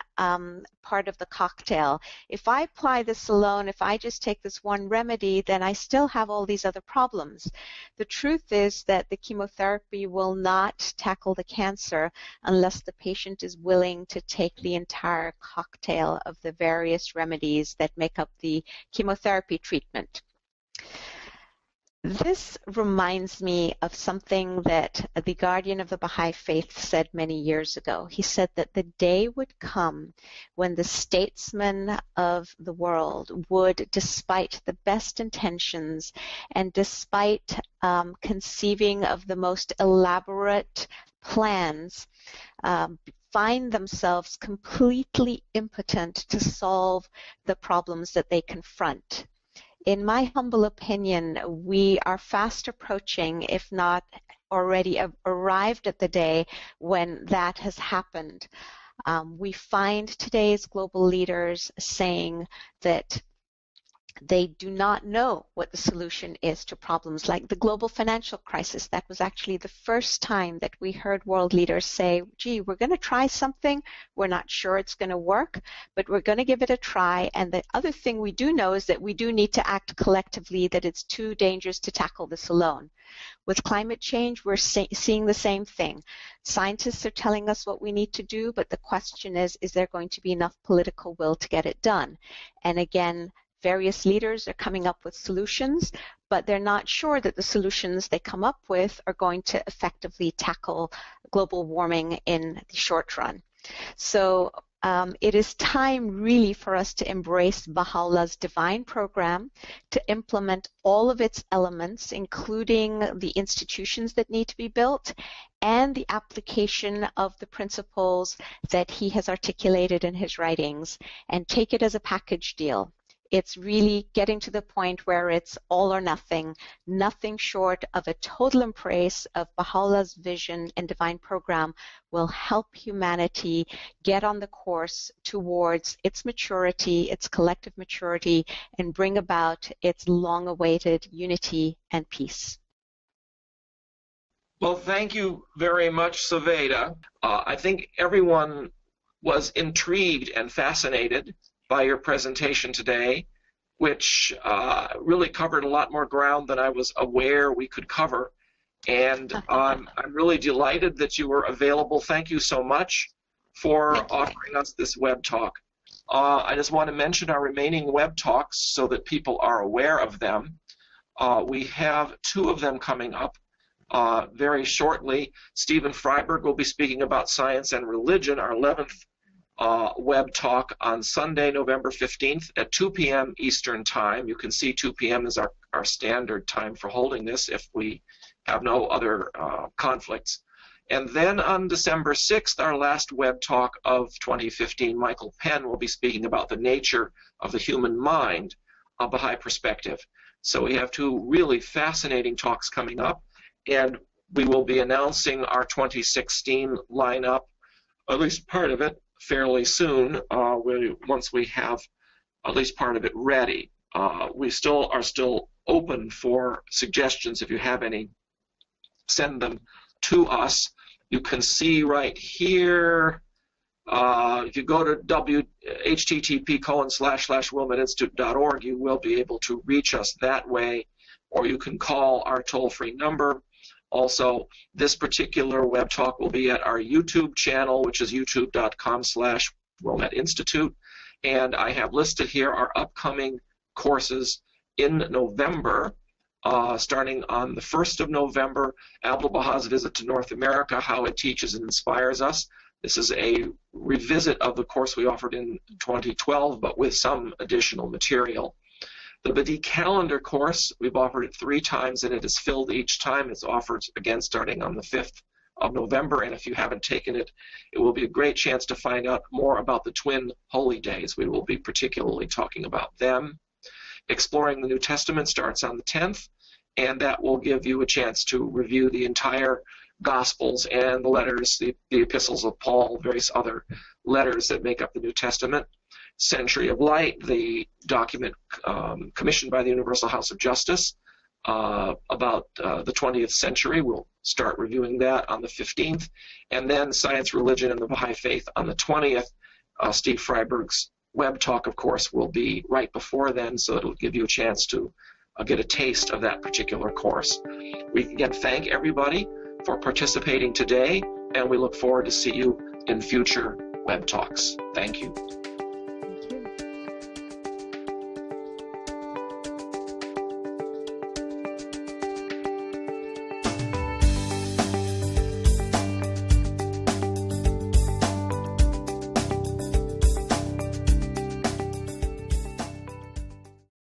part of the cocktail? If I apply this alone, if I just take this one remedy, then I still have all these other problems. The truth is that the chemotherapy will not tackle the cancer unless the patient is willing to take the entire cocktail of the various remedies that make up the chemotherapy treatment. This reminds me of something that the guardian of the Baha'i faith said many years ago. He said that the day would come when the statesmen of the world would, despite the best intentions and despite conceiving of the most elaborate plans, find themselves completely impotent to solve the problems that they confront. In my humble opinion, we are fast approaching, if not already arrived at the day when that has happened. We find today's global leaders saying that they do not know what the solution is to problems like the global financial crisis. That was actually the first time that we heard world leaders say, gee, we're going to try something. We're not sure it's going to work, but we're going to give it a try. And the other thing we do know is that we do need to act collectively, that it's too dangerous to tackle this alone. With climate change, we're seeing the same thing. Scientists are telling us what we need to do, but the question is there going to be enough political will to get it done? And again, various leaders are coming up with solutions, but they're not sure that the solutions they come up with are going to effectively tackle global warming in the short run. So it is time really for us to embrace Baha'u'llah's divine program, to implement all of its elements, including the institutions that need to be built and the application of the principles that he has articulated in his writings, and take it as a package deal. It's really getting to the point where it's all or nothing, nothing short of a total embrace of Baha'u'llah's vision and divine program will help humanity get on the course towards its maturity, its collective maturity, and bring about its long-awaited unity and peace. Well, thank you very much, Saveda. I think everyone was intrigued and fascinated by your presentation today, which really covered a lot more ground than I was aware we could cover. And I'm really delighted that you were available. Thank you so much for offering us this web talk. I just want to mention our remaining web talks so that people are aware of them. We have 2 of them coming up very shortly. Stephen Freiberg will be speaking about science and religion, our 11th web talk on Sunday, November 15th at 2 p.m. Eastern Time. You can see 2 p.m. is our standard time for holding this if we have no other conflicts. And then on December 6th, our last web talk of 2015, Michael Penn will be speaking about the nature of the human mind, a Baha'i perspective. So we have 2 really fascinating talks coming up, and we will be announcing our 2016 lineup, at least part of it, fairly soon, once we have at least part of it ready. We are still open for suggestions. If you have any, send them to us. You can see right here, if you go to http://wilmetteinstitute.org, you will be able to reach us that way, or you can call our toll-free number. Also, this particular web talk will be at our YouTube channel, which is youtube.com/Wilmette Institute. And I have listed here our upcoming courses in November, starting on the 1st of November, Abdu'l-Baha's Visit to North America, How It Teaches and Inspires Us. This is a revisit of the course we offered in 2012, but with some additional material. The Badi calendar course, we've offered it 3 times, and it is filled each time. It's offered again starting on the 5th of November, and if you haven't taken it, it will be a great chance to find out more about the twin holy days. We will be particularly talking about them. Exploring the New Testament starts on the 10th, and that will give you a chance to review the entire Gospels and the letters, the epistles of Paul, various other letters that make up the New Testament. Century of Light, the document commissioned by the Universal House of Justice about the 20th century. We'll start reviewing that on the 15th. And then Science, Religion, and the Baha'i Faith on the 20th. Steve Freiberg's web talk, of course, will be right before then, so it'll give you a chance to get a taste of that particular course. We again thank everybody for participating today, and we look forward to see you in future web talks. Thank you.